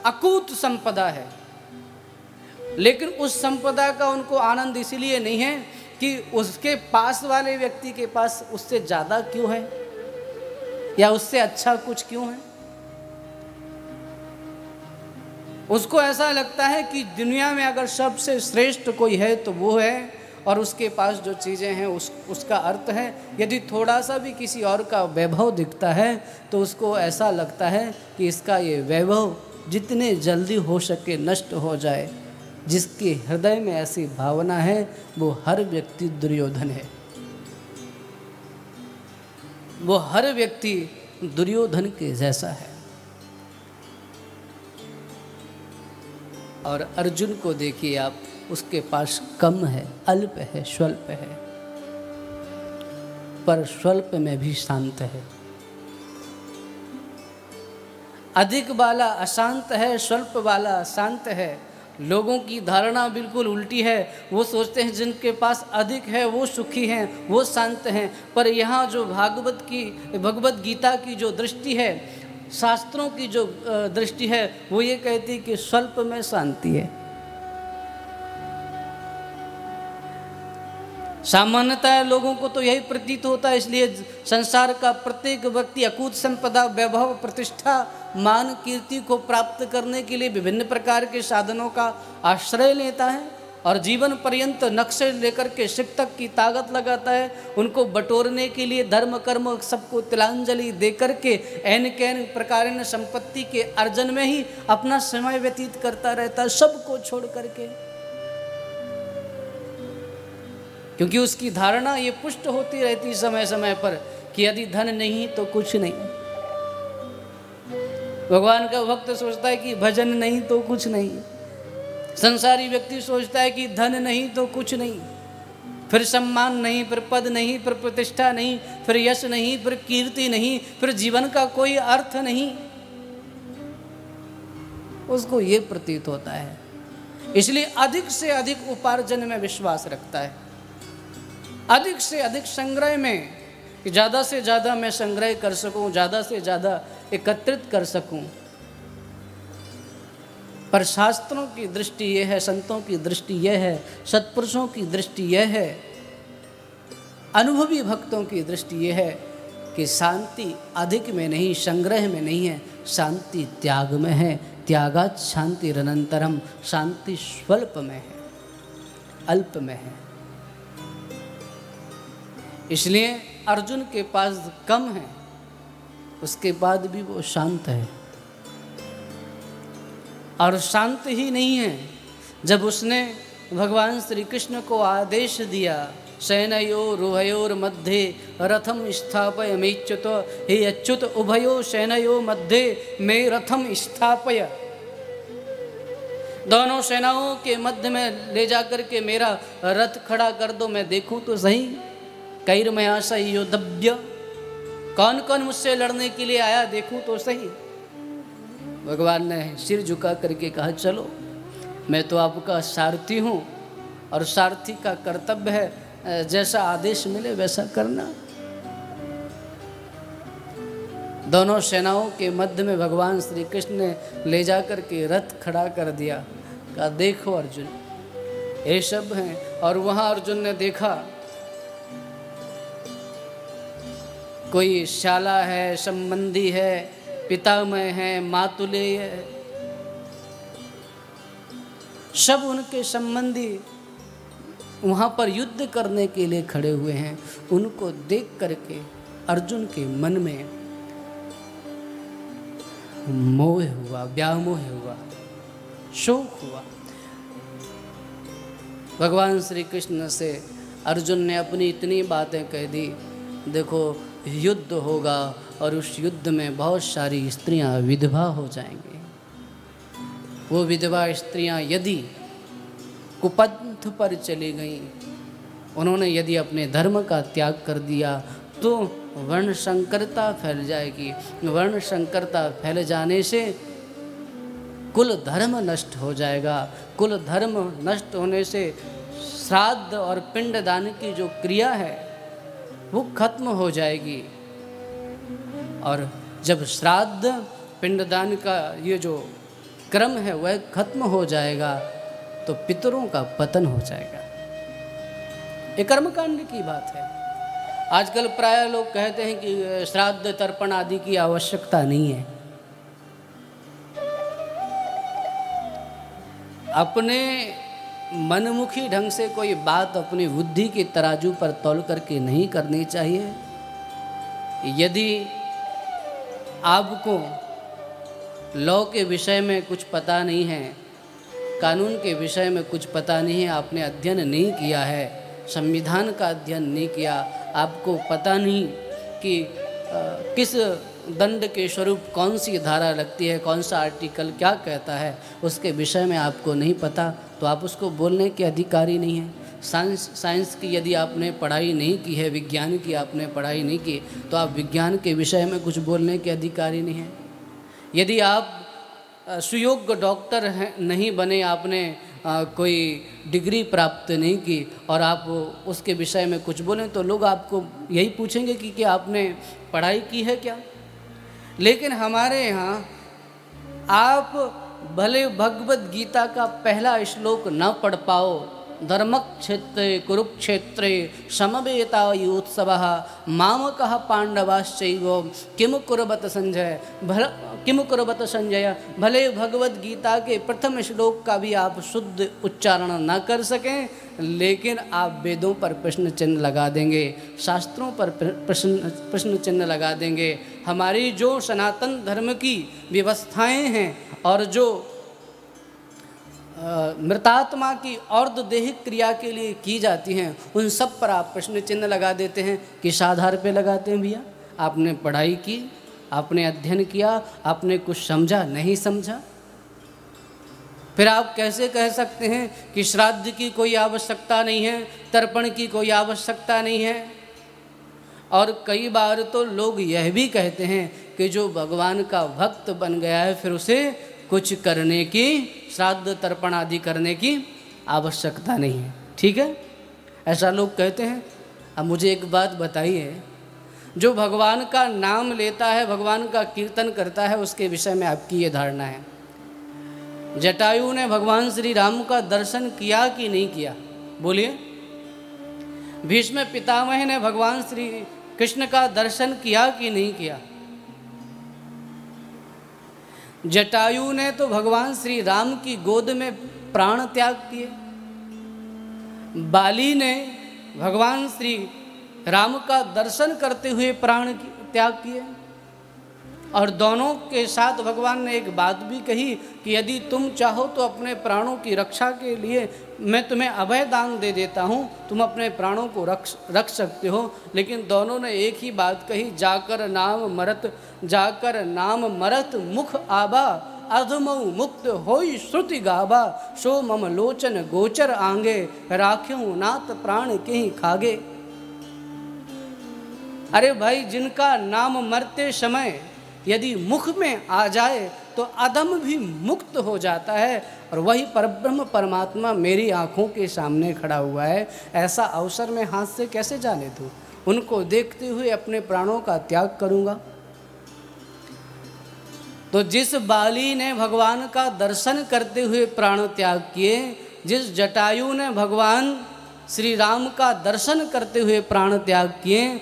अकूत संपदा है, लेकिन उस संपदा का उनको आनंद इसलिए नहीं है कि उसके पास वाले व्यक्ति के पास उससे ज़्यादा क्यों है या उससे अच्छा कुछ क्यों है। उसको ऐसा लगता है कि दुनिया में अगर सबसे श्रेष्ठ कोई है तो वो है, और उसके पास जो चीज़ें हैं उसका अर्थ है। यदि थोड़ा सा भी किसी और का वैभव दिखता है तो उसको ऐसा लगता है कि इसका ये वैभव जितने जल्दी हो सके नष्ट हो जाए। जिसके हृदय में ऐसी भावना है वो हर व्यक्ति दुर्योधन है, वो हर व्यक्ति दुर्योधन के जैसा है। और अर्जुन को देखिए आप, उसके पास कम है, अल्प है, स्वल्प है, पर स्वल्प में भी शांत है। अधिक वाला अशांत है, स्वल्प वाला शांत है। लोगों की धारणा बिल्कुल उल्टी है। वो सोचते हैं जिनके पास अधिक है वो सुखी हैं, वो शांत हैं। पर यहाँ जो भगवत गीता की जो दृष्टि है, शास्त्रों की जो दृष्टि है, वो ये कहती है कि स्वल्प में शांति है। सामान्यतः लोगों को तो यही प्रतीत होता है, इसलिए संसार का प्रत्येक व्यक्ति अकूत संपदा, वैभव, प्रतिष्ठा, मान, कीर्ति को प्राप्त करने के लिए विभिन्न प्रकार के साधनों का आश्रय लेता है और जीवन पर्यंत नक्शे लेकर के शिक्षक की ताकत लगाता है। उनको बटोरने के लिए धर्म कर्म सबको तिलांजलि दे करके एन कैन प्रकार संपत्ति के अर्जन में ही अपना समय व्यतीत करता रहता है, सबको छोड़ करके। क्योंकि उसकी धारणा ये पुष्ट होती रहती समय समय पर कि यदि धन नहीं तो कुछ नहीं। भगवान का भक्त सोचता है कि भजन नहीं तो कुछ नहीं। संसारी व्यक्ति सोचता है कि धन नहीं तो कुछ नहीं, फिर सम्मान नहीं, फिर पद नहीं, फिर प्रतिष्ठा नहीं, फिर यश नहीं, फिर कीर्ति नहीं, फिर जीवन का कोई अर्थ नहीं। उसको ये प्रतीत होता है, इसलिए अधिक से अधिक उपार्जन में विश्वास रखता है, अधिक से अधिक संग्रह में, कि ज़्यादा से ज़्यादा मैं संग्रह कर सकूं, ज़्यादा से ज़्यादा एकत्रित कर सकूं। पर शास्त्रों की दृष्टि यह है, संतों की दृष्टि यह है, सत्पुरुषों की दृष्टि यह है, अनुभवी भक्तों की दृष्टि यह है कि शांति अधिक में नहीं, संग्रह में नहीं है, शांति त्याग में है। त्यागात् शांतिरनंतरम, शांति स्वल्प में है, अल्प में है। इसलिए अर्जुन के पास कम है, उसके बाद भी वो शांत है। और शांत ही नहीं है, जब उसने भगवान श्री कृष्ण को आदेश दिया, सेनयोरुभयोर मध्ये रथम स्थापय मेच्युत, हे अच्युत उभयो सेनयो मध्ये मे रथम स्थापय। दोनों सेनाओं के मध्य में ले जाकर के मेरा रथ खड़ा कर दो, मैं देखूं तो सही। कैर्मया स योद्धव्य, कौन कौन मुझसे लड़ने के लिए आया, देखूं तो सही। भगवान ने सिर झुका करके कहा, चलो मैं तो आपका सारथी हूँ और सारथी का कर्तव्य है जैसा आदेश मिले वैसा करना। दोनों सेनाओं के मध्य में भगवान श्री कृष्ण ने ले जाकर के रथ खड़ा कर दिया। कहा, देखो अर्जुन, ये सब हैं। और वहाँ अर्जुन ने देखा कोई शाला है, संबंधी है, पितामह है, मातुलेय है, सब उनके संबंधी वहाँ पर युद्ध करने के लिए खड़े हुए हैं। उनको देख करके अर्जुन के मन में मोह हुआ, व्यामोह हुआ, शोक हुआ। भगवान श्री कृष्ण से अर्जुन ने अपनी इतनी बातें कह दी, देखो युद्ध होगा और उस युद्ध में बहुत सारी स्त्रियां विधवा हो जाएंगी। वो विधवा स्त्रियां यदि कुपंथ पर चली गईं, उन्होंने यदि अपने धर्म का त्याग कर दिया तो वर्ण संकरता फैल जाएगी। वर्ण संकरता फैल जाने से कुल धर्म नष्ट हो जाएगा। कुल धर्म नष्ट होने से श्राद्ध और पिंडदान की जो क्रिया है वो खत्म हो जाएगी। और जब श्राद्ध पिंडदान का ये जो क्रम है वह खत्म हो जाएगा तो पितरों का पतन हो जाएगा। ये कर्मकांड की बात है। आजकल प्राय लोग कहते हैं कि श्राद्ध तर्पण आदि की आवश्यकता नहीं है। अपने मनमुखी ढंग से कोई बात अपनी बुद्धि के तराजू पर तौल करके नहीं करनी चाहिए। यदि आपको लॉ के विषय में कुछ पता नहीं है, कानून के विषय में कुछ पता नहीं है, आपने अध्ययन नहीं किया है, संविधान का अध्ययन नहीं किया, आपको पता नहीं कि किस दंड के स्वरूप कौन सी धारा लगती है, कौन सा आर्टिकल क्या कहता है, उसके विषय में आपको नहीं पता तो आप उसको बोलने के अधिकारी नहीं हैं। साइंस की यदि आपने पढ़ाई नहीं की है, विज्ञान की आपने पढ़ाई नहीं की, तो आप विज्ञान के विषय में कुछ बोलने के अधिकारी नहीं हैं। यदि आप सुयोग्य डॉक्टर हैं, नहीं बने, आपने कोई डिग्री प्राप्त नहीं की और आप उसके विषय में कुछ बोलें तो लोग आपको यही पूछेंगे कि क्या आपने पढ़ाई की है क्या। लेकिन हमारे यहाँ आप भले भगवद गीता का पहला श्लोक न पढ़ पाओ, धर्मक्षेत्रे कुरुक्षेत्रे समवेतायुत्सवः मामकः पांडवाश्चैव किम कुर्वत संजय भले भगवद गीता के प्रथम श्लोक का भी आप शुद्ध उच्चारण न कर सकें, लेकिन आप वेदों पर प्रश्न चिन्ह लगा देंगे, शास्त्रों पर प्रश्न चिन्ह लगा देंगे। हमारी जो सनातन धर्म की व्यवस्थाएं हैं और जो मृतात्मा की अर्धदेहिक क्रिया के लिए की जाती हैं, उन सब पर आप प्रश्न चिन्ह लगा देते हैं। किस आधार पे लगाते हैं भैया? आपने पढ़ाई की, आपने अध्ययन किया, आपने कुछ समझा, नहीं समझा? फिर आप कैसे कह सकते हैं कि श्राद्ध की कोई आवश्यकता नहीं है, तर्पण की कोई आवश्यकता नहीं है? और कई बार तो लोग यह भी कहते हैं कि जो भगवान का भक्त बन गया है फिर उसे कुछ करने की, श्राद्ध तर्पण आदि करने की आवश्यकता नहीं है। ठीक है, ऐसा लोग कहते हैं। अब मुझे एक बात बताइए, जो भगवान का नाम लेता है, भगवान का कीर्तन करता है, उसके विषय में आपकी ये धारणा है, जटायु ने भगवान श्री राम का दर्शन किया कि नहीं किया? बोलिए। भीष्म पितामह ने भगवान श्री कृष्ण का दर्शन किया कि नहीं किया? जटायु ने तो भगवान श्री राम की गोद में प्राण त्याग किए, बाली ने भगवान श्री राम का दर्शन करते हुए प्राण त्याग किए। और दोनों के साथ भगवान ने एक बात भी कही कि यदि तुम चाहो तो अपने प्राणों की रक्षा के लिए मैं तुम्हें अभय दान दे देता हूँ, तुम अपने प्राणों को रख सकते हो। लेकिन दोनों ने एक ही बात कही, जाकर नाम मरत मुख आबा, अधमऊ मुक्त होई श्रुति गाबा, सो मम लोचन गोचर आंगे, राख्यूं नात प्राण के ही खागे। अरे भाई, जिनका नाम मरते समय यदि मुख में आ जाए तो अधम भी मुक्त हो जाता है, और वही परब्रह्म परमात्मा मेरी आंखों के सामने खड़ा हुआ है। ऐसा अवसर मैं हाथ से कैसे जाने दूँ? उनको देखते हुए अपने प्राणों का त्याग करूँगा। तो जिस बाली ने भगवान का दर्शन करते हुए प्राण त्याग किए, जिस जटायु ने भगवान श्री राम का दर्शन करते हुए प्राण त्याग किए,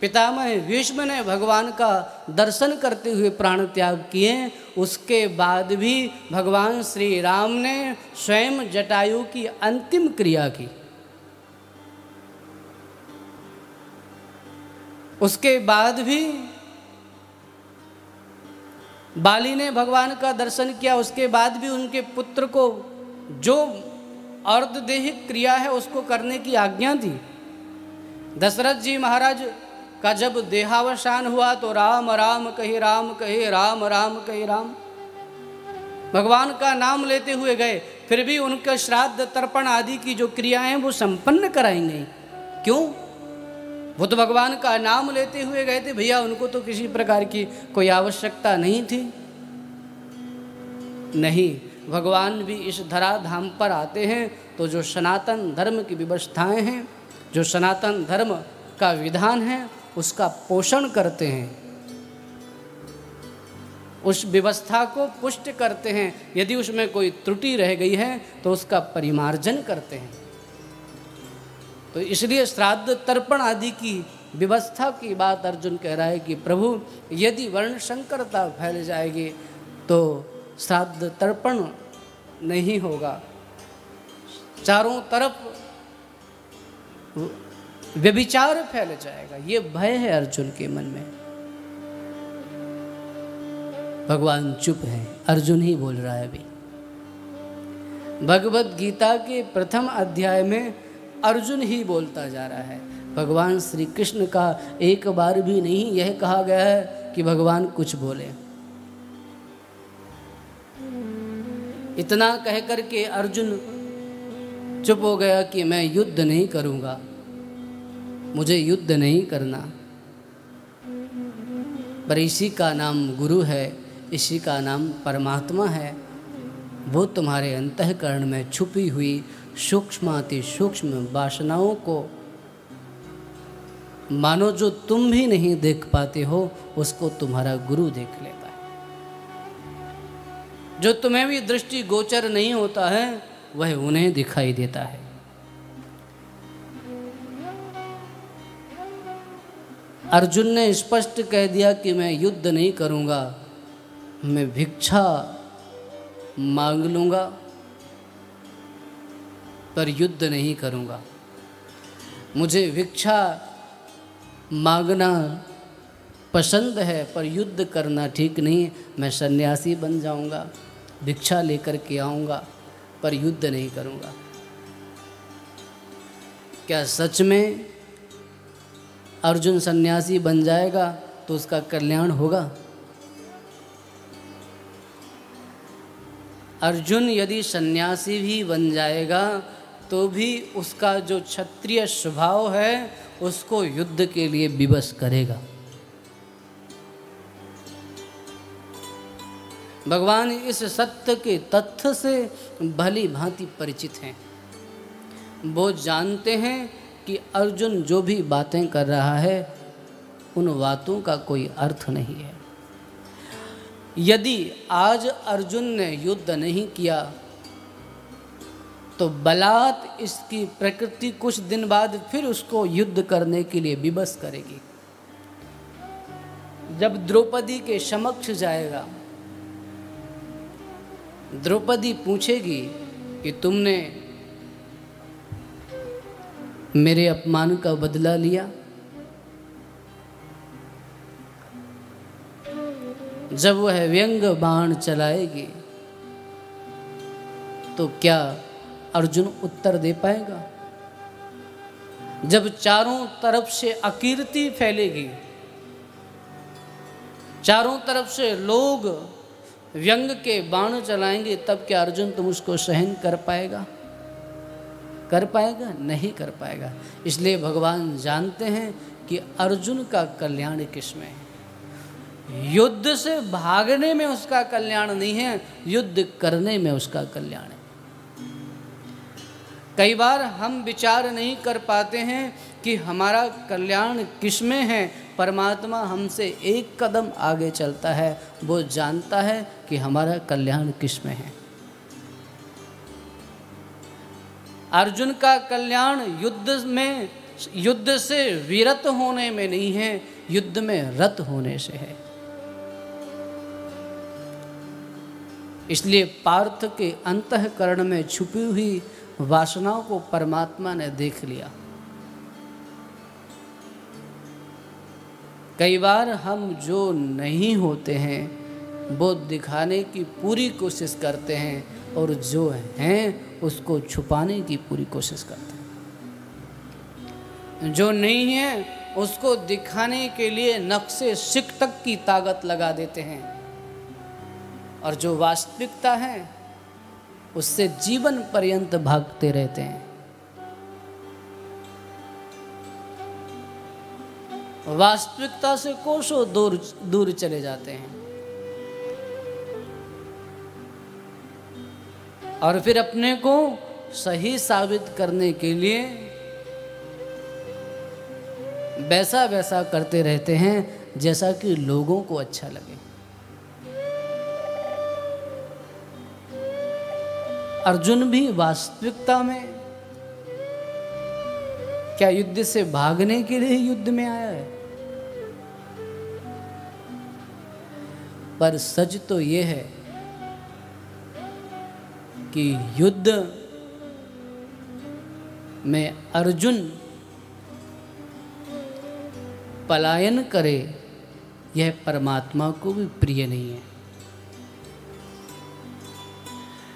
पितामह भीष्म ने भगवान का दर्शन करते हुए प्राण त्याग किए, उसके बाद भी भगवान श्री राम ने स्वयं जटायु की अंतिम क्रिया की। उसके बाद भी बाली ने भगवान का दर्शन किया, उसके बाद भी उनके पुत्र को जो अर्धदेहिक क्रिया है उसको करने की आज्ञा दी। दशरथ जी महाराज का जब देहावसान हुआ तो राम राम कहे राम कहे, राम राम कहे राम, भगवान का नाम लेते हुए गए, फिर भी उनका श्राद्ध तर्पण आदि की जो क्रियाएं हैं वो संपन्न कराएंगे। क्यों? वो तो भगवान का नाम लेते हुए गए थे भैया, उनको तो किसी प्रकार की कोई आवश्यकता नहीं थी। नहीं, भगवान भी इस धराधाम पर आते हैं तो जो सनातन धर्म की व्यवस्थाएं हैं, जो सनातन धर्म का विधान है, उसका पोषण करते हैं, उस व्यवस्था को पुष्ट करते हैं। यदि उसमें कोई त्रुटि रह गई है तो उसका परिमार्जन करते हैं। तो इसलिए श्राद्ध तर्पण आदि की व्यवस्था की बात अर्जुन कह रहा है कि प्रभु, यदि वर्ण संकरता फैल जाएगी तो श्राद्ध तर्पण नहीं होगा, चारों तरफ व्यभिचार फैल जाएगा। ये भय है अर्जुन के मन में। भगवान चुप है, अर्जुन ही बोल रहा है अभी। भगवद गीता के प्रथम अध्याय में अर्जुन ही बोलता जा रहा है। भगवान श्री कृष्ण का एक बार भी नहीं यह कहा गया है कि भगवान कुछ बोले। इतना कह कर के अर्जुन चुप हो गया कि मैं युद्ध नहीं करूँगा, मुझे युद्ध नहीं करना। पर इसी का नाम गुरु है, इसी का नाम परमात्मा है। वो तुम्हारे अंतःकरण में छुपी हुई सूक्ष्माति सूक्ष्म वासनाओं को, मानो जो तुम भी नहीं देख पाते हो, उसको तुम्हारा गुरु देख लेता है। जो तुम्हें भी दृष्टि गोचर नहीं होता है, वह उन्हें दिखाई देता है। अर्जुन ने स्पष्ट कह दिया कि मैं युद्ध नहीं करूंगा, मैं भिक्षा मांग लूंगा, पर युद्ध नहीं करूंगा। मुझे भिक्षा मांगना पसंद है, पर युद्ध करना ठीक नहीं। मैं सन्यासी बन जाऊंगा, भिक्षा लेकर के आऊंगा, पर युद्ध नहीं करूंगा। क्या सच में अर्जुन सन्यासी बन जाएगा तो उसका कल्याण होगा? अर्जुन यदि सन्यासी भी बन जाएगा तो भी उसका जो क्षत्रिय स्वभाव है उसको युद्ध के लिए विवश करेगा। भगवान इस सत्य के तथ्य से भली भांति परिचित हैं। वो जानते हैं कि अर्जुन जो भी बातें कर रहा है उन बातों का कोई अर्थ नहीं है। यदि आज अर्जुन ने युद्ध नहीं किया तो बलात् इसकी प्रकृति कुछ दिन बाद फिर उसको युद्ध करने के लिए विवश करेगी। जब द्रौपदी के समक्ष जाएगा, द्रौपदी पूछेगी कि तुमने मेरे अपमान का बदला लिया। जब वह व्यंग बाण चलाएगी तो क्या अर्जुन उत्तर दे पाएगा? जब चारों तरफ से अकीर्ति फैलेगी, चारों तरफ से लोग व्यंग के बाण चलाएंगे, तब क्या अर्जुन तुम उसको सहन कर पाएगा? कर पाएगा? नहीं कर पाएगा। इसलिए भगवान जानते हैं कि अर्जुन का कल्याण किसमें है। युद्ध से भागने में उसका कल्याण नहीं है, युद्ध करने में उसका कल्याण है। कई बार हम विचार नहीं कर पाते हैं कि हमारा कल्याण किसमें है। परमात्मा हमसे एक कदम आगे चलता है, वो जानता है कि हमारा कल्याण किसमें है। अर्जुन का कल्याण युद्ध से विरत होने में नहीं है, युद्ध में रत होने से है। इसलिए पार्थ के अंतःकरण में छुपी हुई वासनाओं को परमात्मा ने देख लिया। कई बार हम जो नहीं होते हैं वो दिखाने की पूरी कोशिश करते हैं, और जो हैं उसको छुपाने की पूरी कोशिश करते हैं। जो नहीं है उसको दिखाने के लिए नक्शे सिक तक की ताकत लगा देते हैं, और जो वास्तविकता है उससे जीवन पर्यंत भागते रहते हैं। वास्तविकता से कोसों दूर चले जाते हैं, और फिर अपने को सही साबित करने के लिए वैसा करते रहते हैं जैसा कि लोगों को अच्छा लगे। अर्जुन भी वास्तविकता में क्या युद्ध से भागने के लिए युद्ध में आया है? पर सच तो ये है कि युद्ध में अर्जुन पलायन करे, यह परमात्मा को भी प्रिय नहीं है।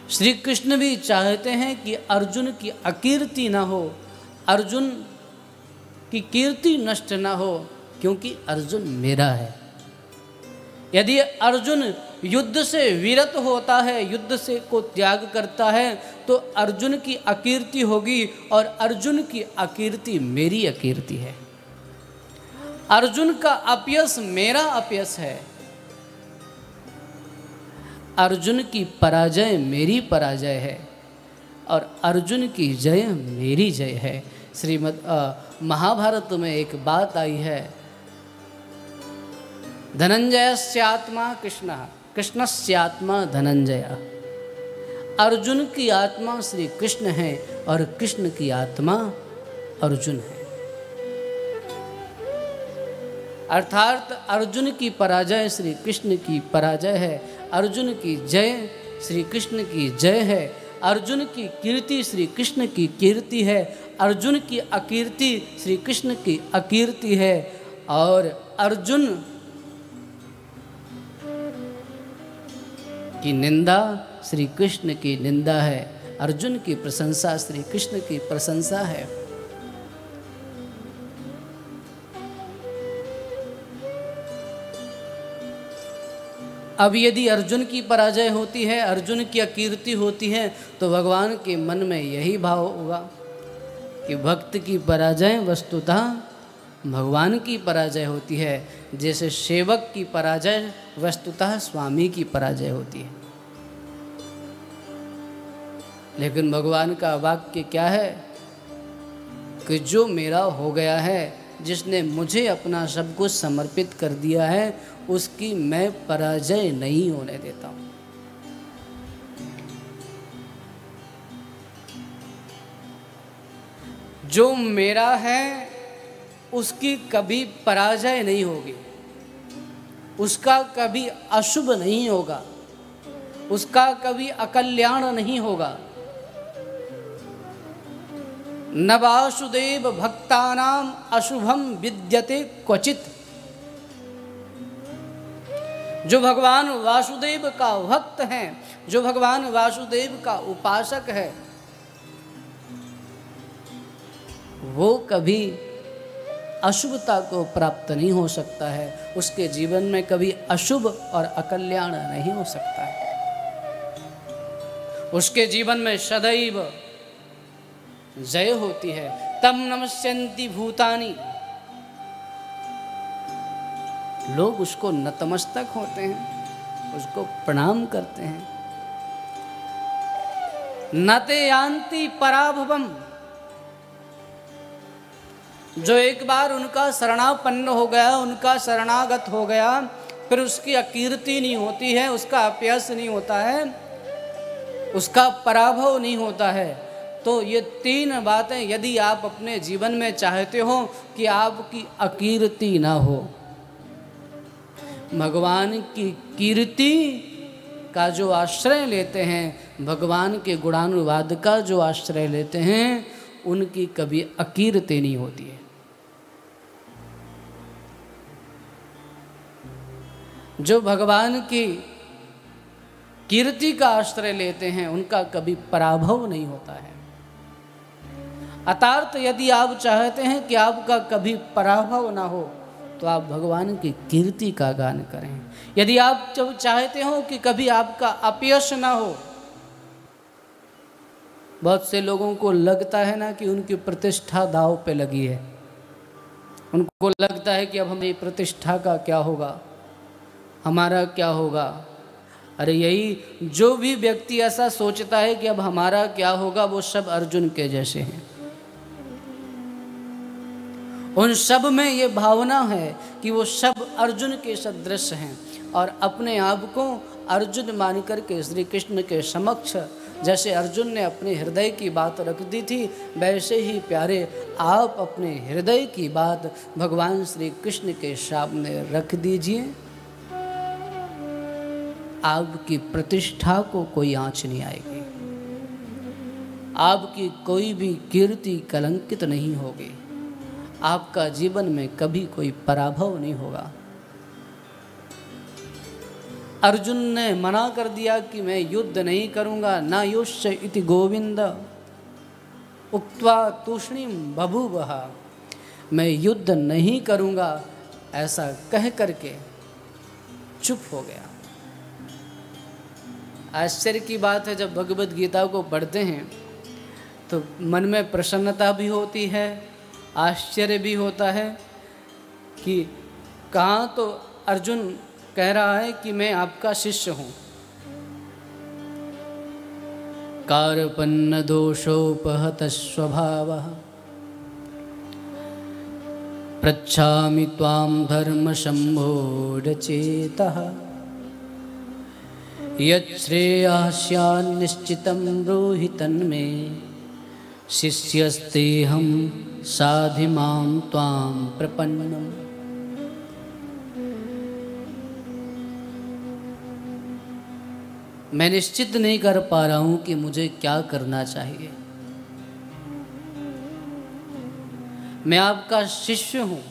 श्री कृष्ण भी चाहते हैं कि अर्जुन की अकीर्ति ना हो, अर्जुन की कीर्ति नष्ट ना हो, क्योंकि अर्जुन मेरा है। यदि अर्जुन युद्ध से विरत होता है, युद्ध से को त्याग करता है, तो अर्जुन की अकीर्ति होगी और अर्जुन की अकीर्ति मेरी अकीर्ति है। अर्जुन का अपयश मेरा अपयश है, अर्जुन की पराजय मेरी पराजय है और अर्जुन की जय मेरी जय है। श्रीमद् महाभारत में एक बात आई है, धनंजयस्यात्मा कृष्ण, कृष्णस्यात्मा धनंजय। अर्जुन की आत्मा श्री कृष्ण है और कृष्ण की आत्मा अर्जुन है। अर्थात अर्जुन की पराजय श्री कृष्ण की पराजय है, अर्जुन की जय श्री कृष्ण की जय है, अर्जुन की कीर्ति श्री कृष्ण की कीर्ति है, अर्जुन की अकीर्ति श्री कृष्ण की अकीर्ति है, और अर्जुन की निंदा श्री कृष्ण की निंदा है, अर्जुन की प्रशंसा श्री कृष्ण की प्रशंसा है। अब यदि अर्जुन की पराजय होती है, अर्जुन की अकीर्ति होती है, तो भगवान के मन में यही भाव होगा कि भक्त की पराजय वस्तुतः भगवान की पराजय होती है, जैसे सेवक की पराजय वस्तुतः स्वामी की पराजय होती है। लेकिन भगवान का वाक्य क्या है कि जो मेरा हो गया है, जिसने मुझे अपना सब कुछ समर्पित कर दिया है, उसकी मैं पराजय नहीं होने देता हूं। जो मेरा है उसकी कभी पराजय नहीं होगी, उसका कभी अशुभ नहीं होगा, उसका कभी अकल्याण नहीं होगा। न वासुदेव भक्तानाम अशुभम विद्यते क्वचित। जो भगवान वासुदेव का भक्त है, जो भगवान वासुदेव का उपासक है, वो कभी अशुभता को प्राप्त नहीं हो सकता है, उसके जीवन में कभी अशुभ और अकल्याण नहीं हो सकता है। उसके जीवन में सदैव जय होती है। तम नमस्यन्ति भूतानि, लोग उसको नतमस्तक होते हैं, उसको प्रणाम करते हैं। नते यान्ति पराभवम, जो एक बार उनका शरणापन्न हो गया, उनका शरणागत हो गया, फिर उसकी अकीर्ति नहीं होती है, उसका अपयश नहीं होता है, उसका पराभव नहीं होता है। तो ये तीन बातें यदि आप अपने जीवन में चाहते हो कि आपकी अकीर्ति ना हो, भगवान की कीर्ति का जो आश्रय लेते हैं, भगवान के गुणानुवाद का जो आश्रय लेते हैं, उनकी कभी अकीर्ति नहीं होती है। जो भगवान की कीर्ति का आश्रय लेते हैं, उनका कभी पराभव नहीं होता है। अर्थात यदि आप चाहते हैं कि आपका कभी पराभव ना हो, तो आप भगवान की कीर्ति का गान करें। यदि आप जब चाहते हो कि कभी आपका अपयश ना हो, बहुत से लोगों को लगता है ना कि उनकी प्रतिष्ठा दांव पे लगी है, उनको लगता है कि अब हमारी प्रतिष्ठा का क्या होगा, हमारा क्या होगा। अरे यही जो भी व्यक्ति ऐसा सोचता है कि अब हमारा क्या होगा, वो सब अर्जुन के जैसे हैं। उन सब में ये भावना है कि वो सब अर्जुन के सदृश हैं और अपने आप को अर्जुन मान करके श्री कृष्ण के समक्ष, जैसे अर्जुन ने अपने हृदय की बात रख दी थी, वैसे ही प्यारे आप अपने हृदय की बात भगवान श्री कृष्ण के सामने रख दीजिए। आपकी प्रतिष्ठा को कोई आँच नहीं आएगी, आपकी कोई भी कीर्ति कलंकित नहीं होगी, आपका जीवन में कभी कोई पराभव नहीं होगा। अर्जुन ने मना कर दिया कि मैं युद्ध नहीं करूँगा, न युष्य इति गोविंद उक्त्वा तूष्णीम बभूवः, मैं युद्ध नहीं करूँगा ऐसा कह करके चुप हो गया। आश्चर्य की बात है, जब भगवद गीता को पढ़ते हैं तो मन में प्रसन्नता भी होती है, आश्चर्य भी होता है कि कहाँ तो अर्जुन कह रहा है कि मैं आपका शिष्य हूँ। कार्पण्य दोषोपहत स्वभावः पृच्छामि त्वां धर्म सम्मूढचेतः यच्छ्रेयः स्यान्निश्चितं ब्रूहि तन्मे शिष्यस्तेऽहं साधि मां त्वां प्रपन्नम्। मैं निश्चित नहीं कर पा रहा हूं कि मुझे क्या करना चाहिए। मैं आपका शिष्य हूं।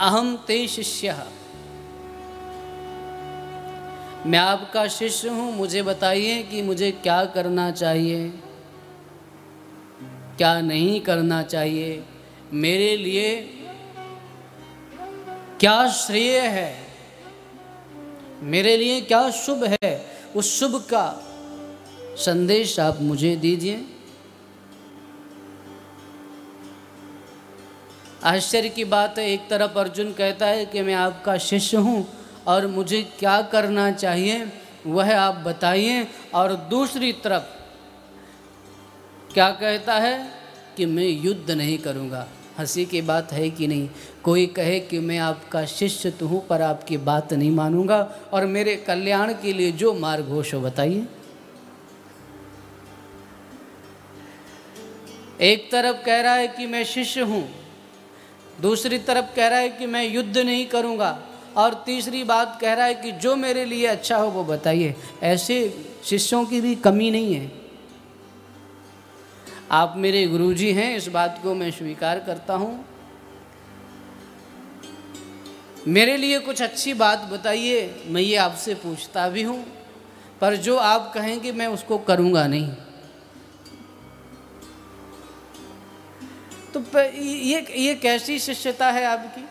अहम ते शिष्यः, मैं आपका शिष्य हूं। मुझे बताइए कि मुझे क्या करना चाहिए, क्या नहीं करना चाहिए, मेरे लिए क्या श्रेय है, मेरे लिए क्या शुभ है, उस शुभ का संदेश आप मुझे दीजिए। आश्चर्य की बात है, एक तरफ अर्जुन कहता है कि मैं आपका शिष्य हूँ और मुझे क्या करना चाहिए वह आप बताइए, और दूसरी तरफ क्या कहता है कि मैं युद्ध नहीं करूँगा। हंसी की बात है कि नहीं? कोई कहे कि मैं आपका शिष्य तो हूँ पर आपकी बात नहीं मानूंगा और मेरे कल्याण के लिए जो मार्ग हो सो बताइए। एक तरफ कह रहा है कि मैं शिष्य हूँ, दूसरी तरफ कह रहा है कि मैं युद्ध नहीं करूँगा, और तीसरी बात कह रहा है कि जो मेरे लिए अच्छा हो वो बताइए। ऐसे शिष्यों की भी कमी नहीं है। आप मेरे गुरुजी हैं, इस बात को मैं स्वीकार करता हूँ। मेरे लिए कुछ अच्छी बात बताइए, मैं ये आपसे पूछता भी हूँ, पर जो आप कहेंगे मैं उसको करूँगा नहीं। तो ये कैसी शिष्यता है आपकी?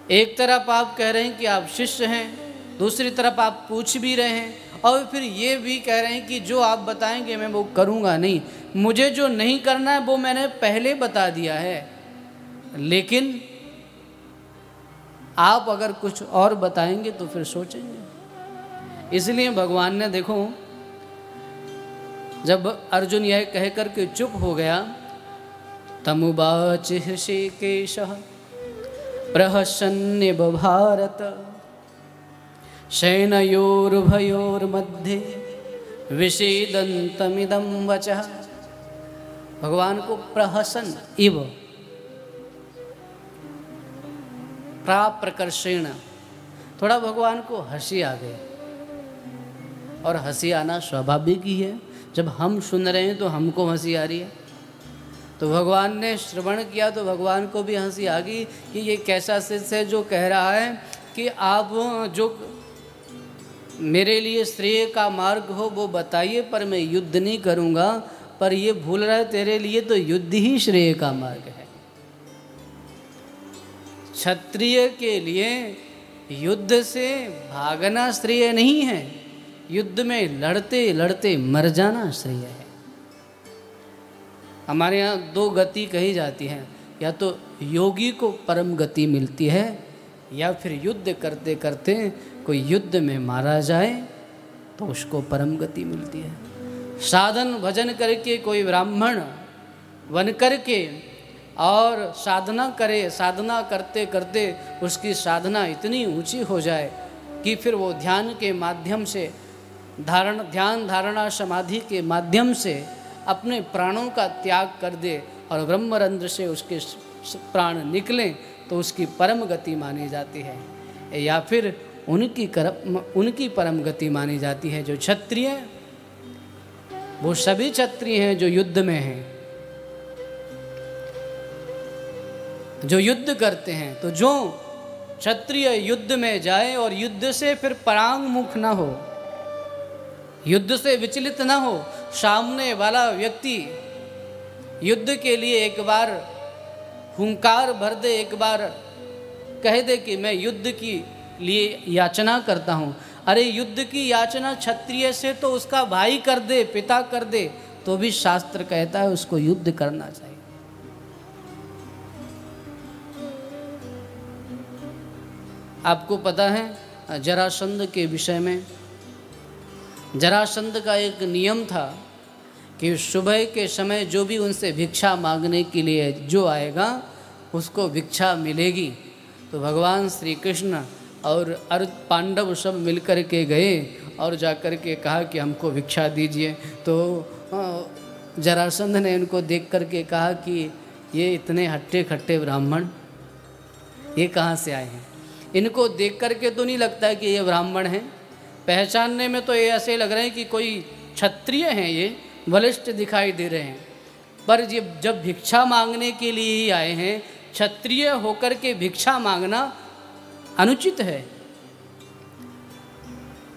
एक तरफ आप कह रहे हैं कि आप शिष्य हैं, दूसरी तरफ आप पूछ भी रहे हैं, और फिर ये भी कह रहे हैं कि जो आप बताएंगे मैं वो करूँगा नहीं। मुझे जो नहीं करना है वो मैंने पहले बता दिया है, लेकिन आप अगर कुछ और बताएंगे तो फिर सोचेंगे। इसलिए भगवान ने देखो, जब अर्जुन यह कह कर के चुप हो गया, तमुवाच ऋषिकेशः प्रहसन्निव भारत सेनयोरुभयोर्मध्ये विषेदन्तमिदं वचः। भगवान को प्रहसन इव प्राप्रकर्षेण, थोड़ा भगवान को हंसी आ गई, और हंसी आना स्वाभाविक ही है। जब हम सुन रहे हैं तो हमको हंसी आ रही है, तो भगवान ने श्रवण किया तो भगवान को भी हंसी आ गई कि ये कैसा शिष्य है जो कह रहा है कि आप जो मेरे लिए श्रेय का मार्ग हो वो बताइए, पर मैं युद्ध नहीं करूँगा। पर ये भूल रहा है, तेरे लिए तो युद्ध ही श्रेय का मार्ग है। क्षत्रिय के लिए युद्ध से भागना श्रेय नहीं है, युद्ध में लड़ते लड़ते मर जाना श्रेय है। हमारे यहाँ दो गति कही जाती है, या तो योगी को परम गति मिलती है, या फिर युद्ध करते करते कोई युद्ध में मारा जाए तो उसको परम गति मिलती है। साधन भजन करके कोई ब्राह्मण बन करके और साधना करे, साधना करते करते उसकी साधना इतनी ऊंची हो जाए कि फिर वो ध्यान के माध्यम से ध्यान धारणा समाधि के माध्यम से अपने प्राणों का त्याग कर दे और ब्रह्मरंध्र से उसके प्राण निकलें, तो उसकी परम गति मानी जाती है। या फिर उनकी परम गति मानी जाती है। जो क्षत्रिय, वो सभी क्षत्रिय हैं जो युद्ध में हैं, जो युद्ध करते हैं। तो जो क्षत्रिय युद्ध में जाए और युद्ध से फिर परांगमुख ना हो, युद्ध से विचलित ना हो, सामने वाला व्यक्ति युद्ध के लिए एक बार हुंकार भर दे, एक बार कह दे कि मैं युद्ध की लिए याचना करता हूँ। अरे युद्ध की याचना क्षत्रिय से तो उसका भाई कर दे, पिता कर दे, तो भी शास्त्र कहता है उसको युद्ध करना चाहिए। आपको पता है जरासंध के विषय में, जरासंध का एक नियम था कि सुबह के समय जो भी उनसे भिक्षा मांगने के लिए जो आएगा उसको भिक्षा मिलेगी। तो भगवान श्री कृष्ण और पांडव सब मिलकर के गए और जाकर के कहा कि हमको भिक्षा दीजिए। तो जरासंध ने इनको देख कर के कहा कि ये इतने हट्टे खट्टे ब्राह्मण ये कहाँ से आए हैं? इनको देख कर के तो नहीं लगता है कि ये ब्राह्मण हैं, पहचानने में तो ये ऐसे लग रहे हैं कि कोई क्षत्रिय हैं, ये बलिष्ठ दिखाई दे रहे हैं। पर ये जब भिक्षा मांगने के लिए ही आए हैं, क्षत्रिय होकर के भिक्षा मांगना अनुचित है।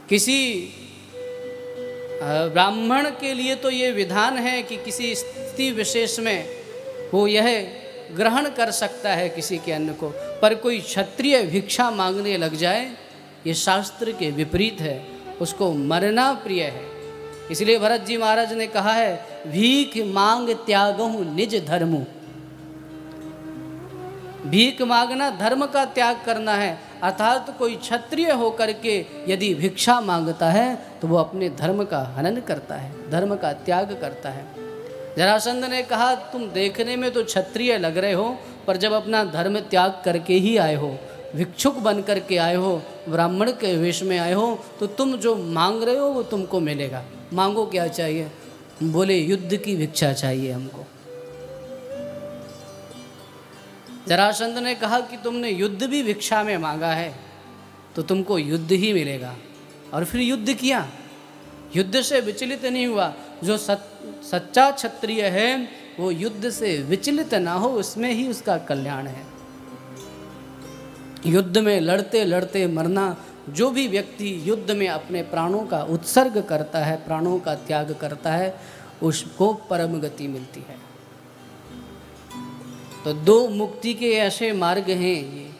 किसी ब्राह्मण के लिए तो ये विधान है कि किसी स्थिति विशेष में वो यह ग्रहण कर सकता है किसी के अन्न को, पर कोई क्षत्रिय भिक्षा मांगने लग जाए ये शास्त्र के विपरीत है, उसको मरना प्रिय है। इसलिए भरत जी महाराज ने कहा है, भीख मांग त्यागहु निज धर्मु। भीख मांगना धर्म का त्याग करना है, अर्थात तो कोई क्षत्रिय होकर के यदि भिक्षा मांगता है तो वो अपने धर्म का हनन करता है, धर्म का त्याग करता है। जरासंध ने कहा तुम देखने में तो क्षत्रिय लग रहे हो, पर जब अपना धर्म त्याग करके ही आए हो, भिक्षुक बन करके आए हो, ब्राह्मण के वेश में आए हो, तो तुम जो मांग रहे हो वो तुमको मिलेगा। मांगो क्या चाहिए? बोले युद्ध की भिक्षा चाहिए हमको। जरासंध ने कहा कि तुमने युद्ध भी भिक्षा में मांगा है तो तुमको युद्ध ही मिलेगा। और फिर युद्ध किया, युद्ध से विचलित नहीं हुआ। जो सच्चा क्षत्रिय है वो युद्ध से विचलित ना हो, उसमें ही उसका कल्याण है। युद्ध में लड़ते लड़ते मरना, जो भी व्यक्ति युद्ध में अपने प्राणों का उत्सर्ग करता है, प्राणों का त्याग करता है, उसको परम गति मिलती है। तो दो मुक्ति के ऐसे मार्ग हैं ये,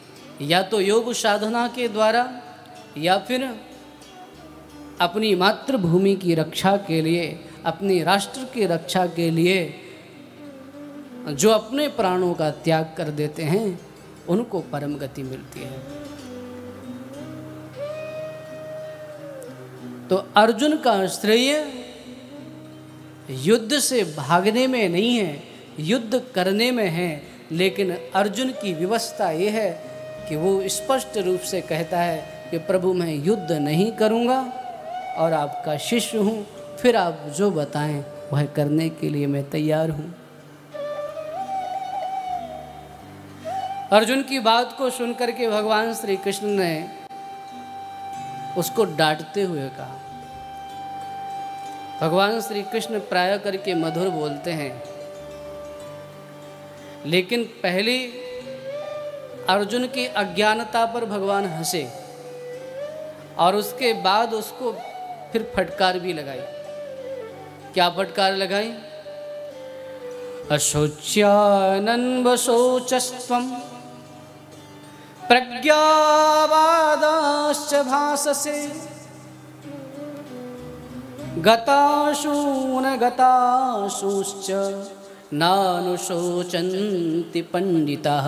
या तो योग साधना के द्वारा या फिर अपनी मातृभूमि की रक्षा के लिए, अपनी राष्ट्र की रक्षा के लिए जो अपने प्राणों का त्याग कर देते हैं उनको परम गति मिलती है। तो अर्जुन का श्रेय युद्ध से भागने में नहीं है, युद्ध करने में है। लेकिन अर्जुन की व्यवस्था ये है कि वो स्पष्ट रूप से कहता है कि प्रभु मैं युद्ध नहीं करूँगा और आपका शिष्य हूँ, फिर आप जो बताएं वह करने के लिए मैं तैयार हूँ। अर्जुन की बात को सुनकर के भगवान श्री कृष्ण ने उसको डांटते हुए कहा। भगवान श्री कृष्ण प्राय करके मधुर बोलते हैं, लेकिन पहले अर्जुन की अज्ञानता पर भगवान हंसे और उसके बाद उसको फिर फटकार भी लगाई। क्या फटकार लगाई? अशोच्यानन्वशोचस्त्वं प्रज्ञावादाश्च भाससे गताशून गताशुश्च नानुशोचन्ति पंडिताः।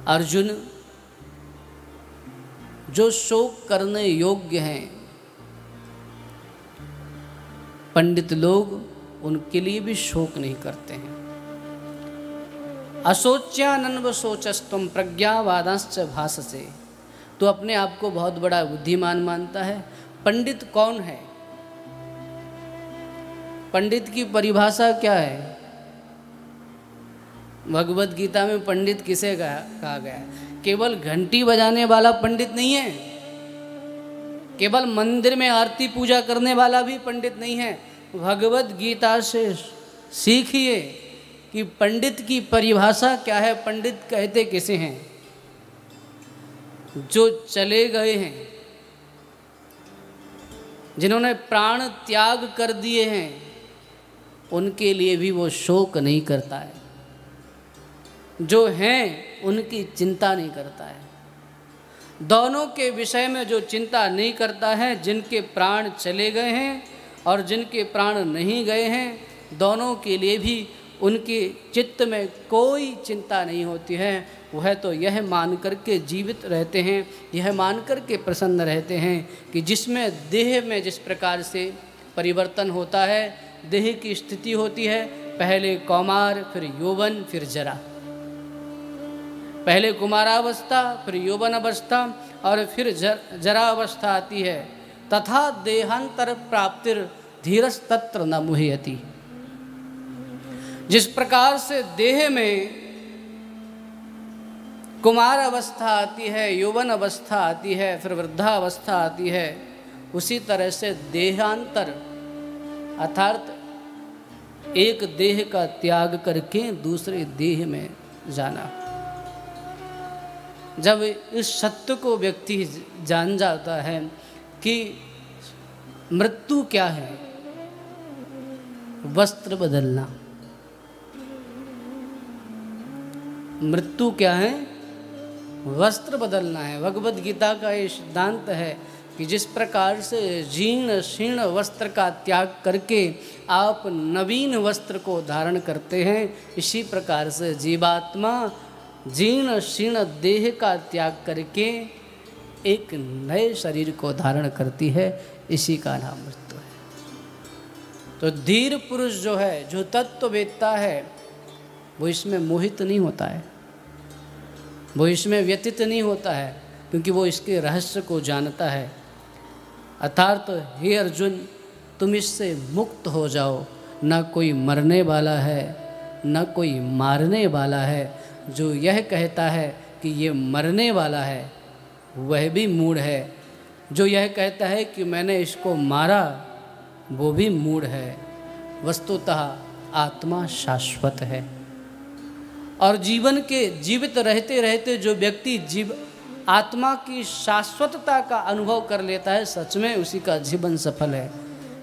अर्जुन, जो शोक करने योग्य हैं पंडित लोग उनके लिए भी शोक नहीं करते हैं। अशोच्यानन्वशोचस्त्वं प्रज्ञावादाश्च भाससे, तो अपने आप को बहुत बड़ा बुद्धिमान मानता है। पंडित कौन है? पंडित की परिभाषा क्या है? भगवत गीता में पंडित किसे कहा गया है? केवल घंटी बजाने वाला पंडित नहीं है, केवल मंदिर में आरती पूजा करने वाला भी पंडित नहीं है। भगवत गीता से सीखिए कि पंडित की परिभाषा क्या है, पंडित कहते किसे हैं? जो चले गए हैं, जिन्होंने प्राण त्याग कर दिए हैं, उनके लिए भी वो शोक नहीं करता है, जो हैं उनकी चिंता नहीं करता है। दोनों के विषय में जो चिंता नहीं करता है, जिनके प्राण चले गए हैं और जिनके प्राण नहीं गए हैं, दोनों के लिए भी उनके चित्त में कोई चिंता नहीं होती है। वह तो यह मान करके जीवित रहते हैं, यह मान करके प्रसन्न रहते हैं कि जिसमें देह में जिस प्रकार से परिवर्तन होता है, देह की स्थिति होती है, पहले कौमार, फिर यौवन, फिर जरा, पहले कुमारावस्था, फिर यौवन अवस्था और फिर जरा अवस्था आती है। तथा देहांतर प्राप्तिर धीरस तत्र न मुह्यति। जिस प्रकार से देह में कुमार अवस्था आती है, यौवन अवस्था आती है, फिर वृद्धावस्था आती है, उसी तरह से देहांतर अर्थात एक देह का त्याग करके दूसरे देह में जाना। जब इस सत्य को व्यक्ति जान जाता है कि मृत्यु क्या है, वस्त्र बदलना, मृत्यु क्या है, वस्त्र बदलना है। भगवत गीता का ये सिद्धांत है कि जिस प्रकार से जीर्ण शीर्ण वस्त्र का त्याग करके आप नवीन वस्त्र को धारण करते हैं, इसी प्रकार से जीवात्मा जीर्ण शीर्ण देह का त्याग करके एक नए शरीर को धारण करती है। इसी का नाम मृत्यु है। तो धीर पुरुष जो है, जो तत्व वेदता है, वो इसमें मोहित नहीं होता है, वो इसमें व्यतीत नहीं होता है, क्योंकि वो इसके रहस्य को जानता है। अर्थात हे अर्जुन, तुम इससे मुक्त हो जाओ, न कोई मरने वाला है, न कोई मारने वाला है। जो यह कहता है कि ये मरने वाला है, वह भी मूढ़ है। जो यह कहता है कि मैंने इसको मारा, वो भी मूढ़ है। वस्तुतः आत्मा शाश्वत है। और जीवन के जीवित रहते रहते जो व्यक्ति आत्मा की शाश्वतता का अनुभव कर लेता है, सच में उसी का जीवन सफल है।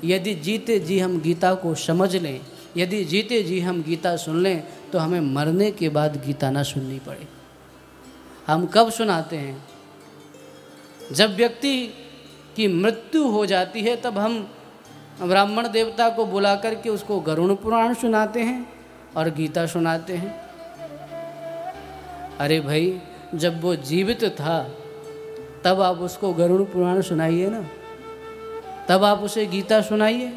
यदि जीते जी हम गीता को समझ लें, यदि जीते जी हम गीता सुन लें, तो हमें मरने के बाद गीता ना सुननी पड़े। हम कब सुनाते हैं? जब व्यक्ति की मृत्यु हो जाती है, तब हम ब्राह्मण देवता को बुला करके उसको गरुड़ पुराण सुनाते हैं और गीता सुनाते हैं। अरे भाई, जब वो जीवित था तब आप उसको गरुड़ पुराण सुनाइए ना, तब आप उसे गीता सुनाइए।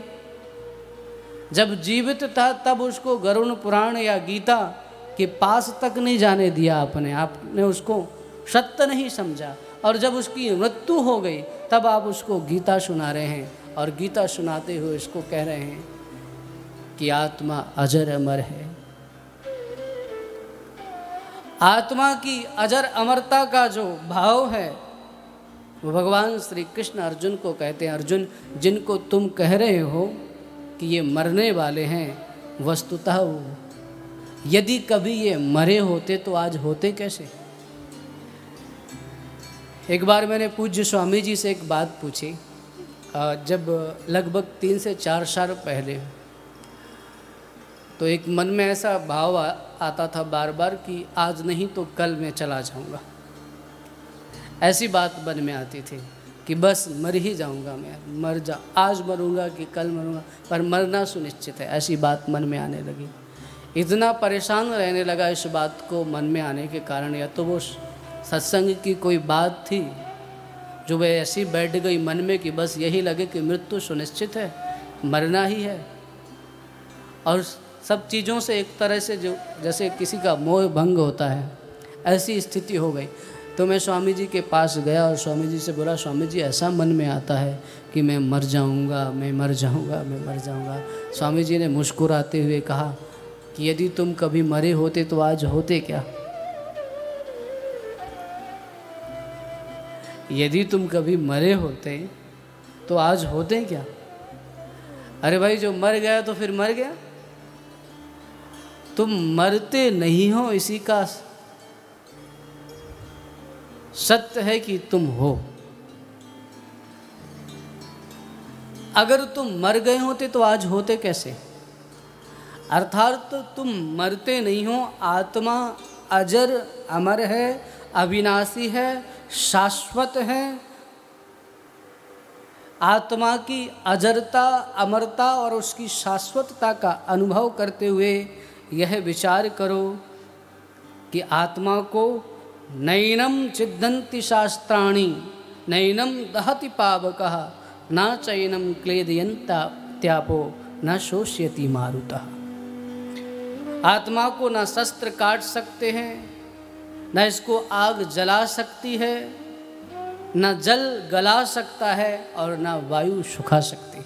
जब जीवित था तब उसको गरुड़ पुराण या गीता के पास तक नहीं जाने दिया आपने उसको सत्य नहीं समझा। और जब उसकी मृत्यु हो गई तब आप उसको गीता सुना रहे हैं, और गीता सुनाते हुए इसको कह रहे हैं कि आत्मा अजर अमर है। आत्मा की अजर अमरता का जो भाव है, वो भगवान श्री कृष्ण अर्जुन को कहते हैं, अर्जुन, जिनको तुम कह रहे हो कि ये मरने वाले हैं, वस्तुतः वो यदि कभी ये मरे होते तो आज होते कैसे? एक बार मैंने पूज्य स्वामी जी से एक बात पूछी, जब लगभग 3 से 4 साल पहले, तो एक मन में ऐसा भाव आता था बार बार कि आज नहीं तो कल मैं चला जाऊंगा। ऐसी बात मन में आती थी कि बस मर ही जाऊंगा, मैं आज मरूंगा कि कल मरूंगा, पर मरना सुनिश्चित है। ऐसी बात मन में आने लगी। इतना परेशान रहने लगा इस बात को मन में आने के कारण, या तो वो सत्संग की कोई बात थी जो वह ऐसी बैठ गई मन में कि बस यही लगे कि मृत्यु सुनिश्चित है, मरना ही है। और सब चीज़ों से एक तरह से जो जैसे किसी का मोह भंग होता है, ऐसी स्थिति हो गई। तो मैं स्वामी जी के पास गया और स्वामी जी से बोला, स्वामी जी ऐसा मन में आता है कि मैं मर जाऊंगा, मैं मर जाऊंगा, मैं मर जाऊंगा। स्वामी जी ने मुस्कुराते हुए कहा कि यदि तुम कभी मरे होते तो आज होते क्या? यदि तुम कभी मरे होते तो आज होते क्या? अरे भाई, जो मर गया तो फिर मर गया। तुम मरते नहीं हो, इसी का सत्य है कि तुम हो। अगर तुम मर गए होते तो आज होते कैसे? अर्थात तुम मरते नहीं हो, आत्मा अजर अमर है, अविनाशी है, शाश्वत है। आत्मा की अजरता, अमरता और उसकी शाश्वतता का अनुभव करते हुए यह विचार करो कि आत्मा को नैनम चिद्धन्ति शास्त्राणि, नैनम दहति पावकः, न चैनम क्लेदयन्त्यापो, न शोष्यति मारुतः। आत्मा को न शस्त्र काट सकते हैं, न इसको आग जला सकती है, न जल गला सकता है और न वायु सुखा सकती है।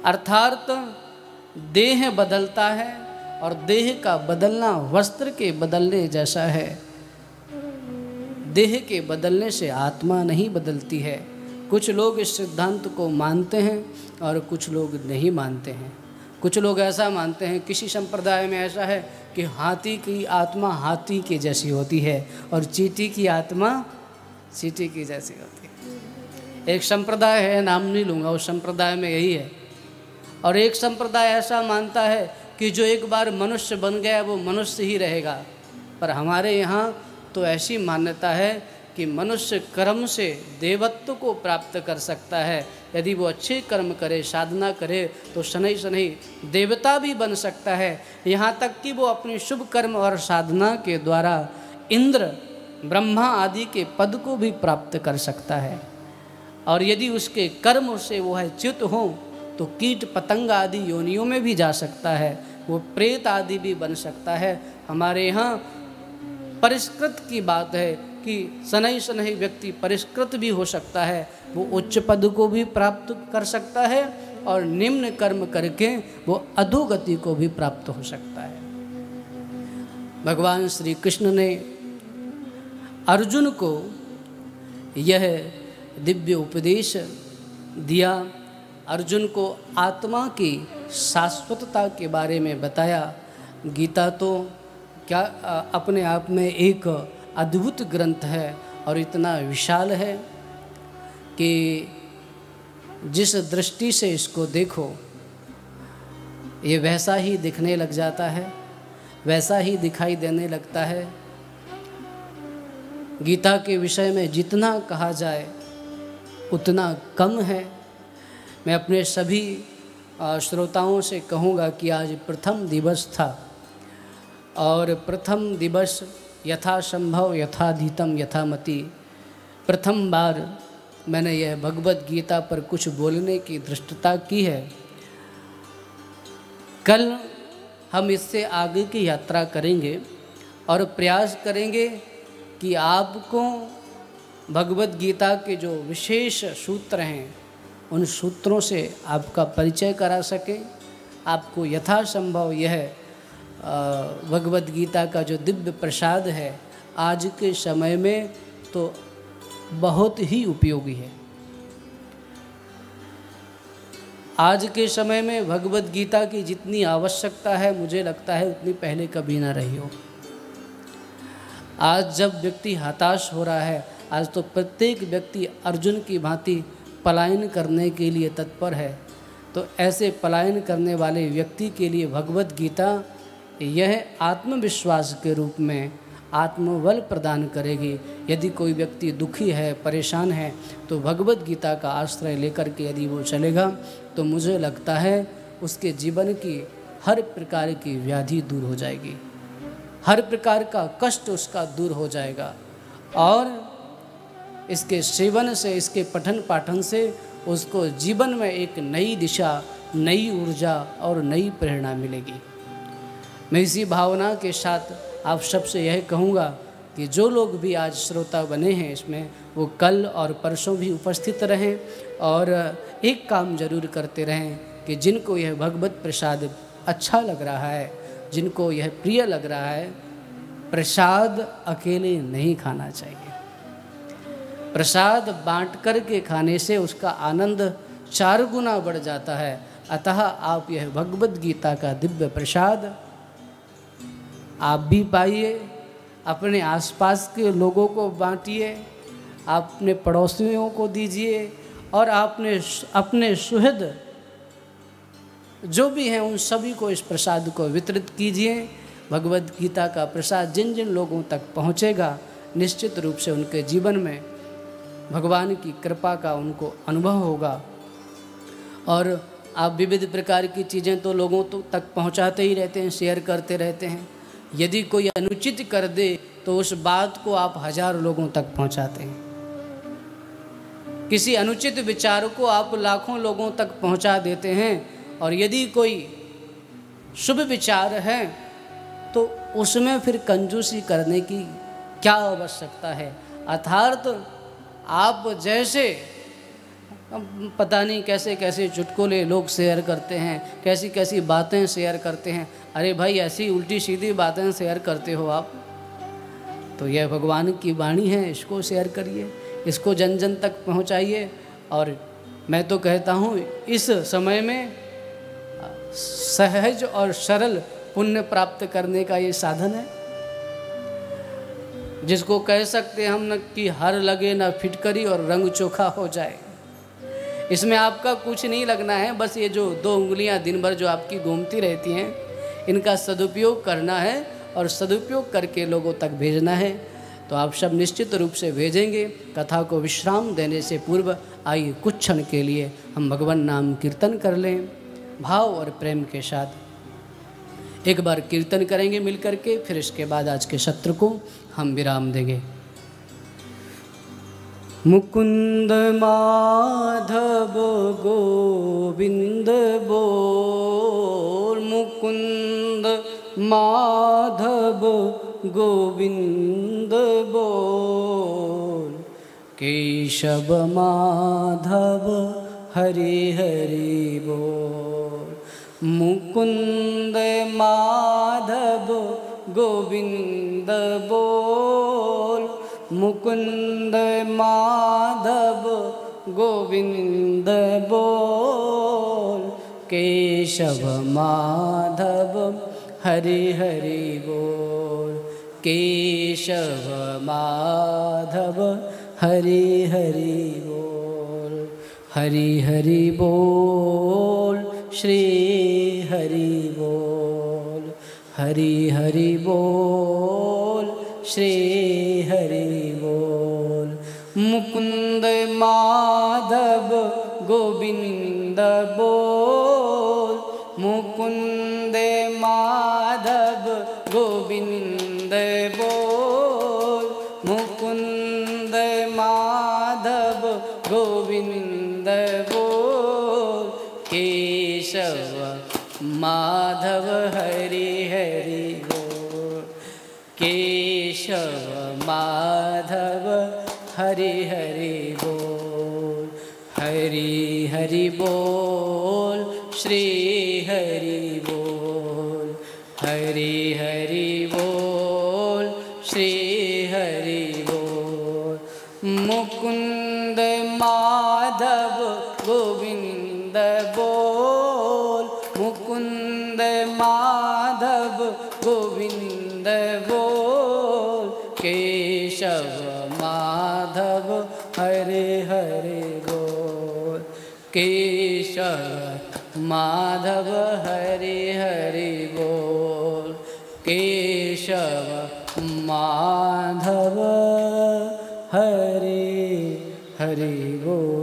अर्थात देह बदलता है और देह का बदलना वस्त्र के बदलने जैसा है। देह के बदलने से आत्मा नहीं बदलती है। कुछ लोग इस सिद्धांत को मानते हैं और कुछ लोग नहीं मानते हैं। कुछ लोग ऐसा मानते हैं, किसी संप्रदाय में ऐसा है कि हाथी की आत्मा हाथी के जैसी होती है और चींटी की आत्मा चींटी की जैसी होती है। एक संप्रदाय है, नाम नहीं लूँगा, उस संप्रदाय में यही है। और एक संप्रदाय ऐसा मानता है कि जो एक बार मनुष्य बन गया वो मनुष्य ही रहेगा। पर हमारे यहाँ तो ऐसी मान्यता है कि मनुष्य कर्म से देवत्व को प्राप्त कर सकता है। यदि वो अच्छे कर्म करे, साधना करे तो शनै शनै देवता भी बन सकता है। यहाँ तक कि वो अपने शुभ कर्म और साधना के द्वारा इंद्र, ब्रह्मा आदि के पद को भी प्राप्त कर सकता है। और यदि उसके कर्म से वो है च्युत हो तो कीट पतंग आदि योनियों में भी जा सकता है, वो प्रेत आदि भी बन सकता है। हमारे यहाँ परिष्कृत की बात है कि शनै शनै व्यक्ति परिष्कृत भी हो सकता है, वो उच्च पद को भी प्राप्त कर सकता है और निम्न कर्म करके वो अधोगति को भी प्राप्त हो सकता है। भगवान श्री कृष्ण ने अर्जुन को यह दिव्य उपदेश दिया, अर्जुन को आत्मा की शाश्वतता के बारे में बताया। गीता तो क्या अपने आप में एक अद्भुत ग्रंथ है और इतना विशाल है कि जिस दृष्टि से इसको देखो ये वैसा ही दिखने लग जाता है, वैसा ही दिखाई देने लगता है। गीता के विषय में जितना कहा जाए उतना कम है। मैं अपने सभी श्रोताओं से कहूँगा कि आज प्रथम दिवस था और प्रथम दिवस यथासंभव यथाधीतम यथामति, प्रथम बार मैंने यह भगवत गीता पर कुछ बोलने की धृष्टता की है। कल हम इससे आगे की यात्रा करेंगे और प्रयास करेंगे कि आपको भगवत गीता के जो विशेष सूत्र हैं उन सूत्रों से आपका परिचय करा सकें, आपको यथासंभव यह भगवत गीता का जो दिव्य प्रसाद है आज के समय में तो बहुत ही उपयोगी है। आज के समय में भगवत गीता की जितनी आवश्यकता है मुझे लगता है उतनी पहले कभी ना रही हो। आज जब व्यक्ति हताश हो रहा है, आज तो प्रत्येक व्यक्ति अर्जुन की भांति पलायन करने के लिए तत्पर है। तो ऐसे पलायन करने वाले व्यक्ति के लिए भगवत गीता यह आत्मविश्वास के रूप में आत्मबल प्रदान करेगी। यदि कोई व्यक्ति दुखी है, परेशान है तो भगवत गीता का आश्रय लेकर के यदि वो चलेगा तो मुझे लगता है उसके जीवन की हर प्रकार की व्याधि दूर हो जाएगी, हर प्रकार का कष्ट उसका दूर हो जाएगा और इसके सेवन से, इसके पठन पाठन से उसको जीवन में एक नई दिशा, नई ऊर्जा और नई प्रेरणा मिलेगी। मैं इसी भावना के साथ आप सबसे यह कहूँगा कि जो लोग भी आज श्रोता बने हैं इसमें वो कल और परसों भी उपस्थित रहें और एक काम जरूर करते रहें कि जिनको यह भगवत प्रसाद अच्छा लग रहा है, जिनको यह प्रिय लग रहा है, प्रसाद अकेले नहीं खाना चाहिए। प्रसाद बांट कर के खाने से उसका आनंद 4 गुना बढ़ जाता है। अतः आप यह भगवत गीता का दिव्य प्रसाद आप भी पाइए, अपने आसपास के लोगों को बांटिए, अपने पड़ोसियों को दीजिए और आपने अपने सुहृद जो भी हैं उन सभी को इस प्रसाद को वितरित कीजिए। भगवद गीता का प्रसाद जिन जिन लोगों तक पहुँचेगा निश्चित रूप से उनके जीवन में भगवान की कृपा का उनको अनुभव होगा। और आप विविध प्रकार की चीज़ें तो लोगों तक पहुंचाते ही रहते हैं, शेयर करते रहते हैं। यदि कोई अनुचित कर दे तो उस बात को आप 1000 लोगों तक पहुंचाते हैं। किसी अनुचित विचार को आप लाखों लोगों तक पहुंचा देते हैं। और यदि कोई शुभ विचार है तो उसमें फिर कंजूसी करने की क्या आवश्यकता है। अर्थात आप जैसे पता नहीं कैसे कैसे चुटकुले लोग शेयर करते हैं, कैसी कैसी बातें शेयर करते हैं। अरे भाई, ऐसी उल्टी सीधी बातें शेयर करते हो आप, तो यह भगवान की वाणी है, इसको शेयर करिए, इसको जन जन तक पहुंचाइए। और मैं तो कहता हूँ इस समय में सहज और सरल पुण्य प्राप्त करने का ये साधन है, जिसको कह सकते हैं हम न कि हर लगे न फिटकरी और रंग चोखा हो जाए। इसमें आपका कुछ नहीं लगना है, बस ये जो 2 उंगलियां दिन भर जो आपकी घूमती रहती हैं, इनका सदुपयोग करना है और सदुपयोग करके लोगों तक भेजना है। तो आप सब निश्चित रूप से भेजेंगे। कथा को विश्राम देने से पूर्व आइए कुछ क्षण के लिए हम भगवान नाम कीर्तन कर लें, भाव और प्रेम के साथ। एक बार कीर्तन करेंगे मिल करके, फिर इसके बाद आज के सत्र को हम विराम देंगे। मुकुंद माधव गोविंद बोल, मुकुंद माधव गोविंद बोल, केशव माधव हरि हरि बोल। मुकुंद माधव गोविंद बोल, मुकुंद माधव गोविंद बोल, केशव माधव हरि हरि बोल, केशव माधव हरि हरि बोल। हरि हरि बोल, श्री हरि बोल, हरि हरि बोल, श्री हरि बोल। मुकुंद माधव गोविंद बोल, मुकुंद माधव गोविंद बोल, मुकुंद माधव गोविंद बोल, केशव माधव हरि हरि बोल, केशव माधव हरि हरि बोल। हरि हरि बोल, श्री हरि बोल, हरि हरि बोल, श्री हरि बोल। मुकुंद माधव गोविंद बोल, मुकुंद माधव गोविंद बोल, केशव माधव हरे हरे बोल, केशव माधव हरे हरे बोल, केशव माधव हरे हरे बोल।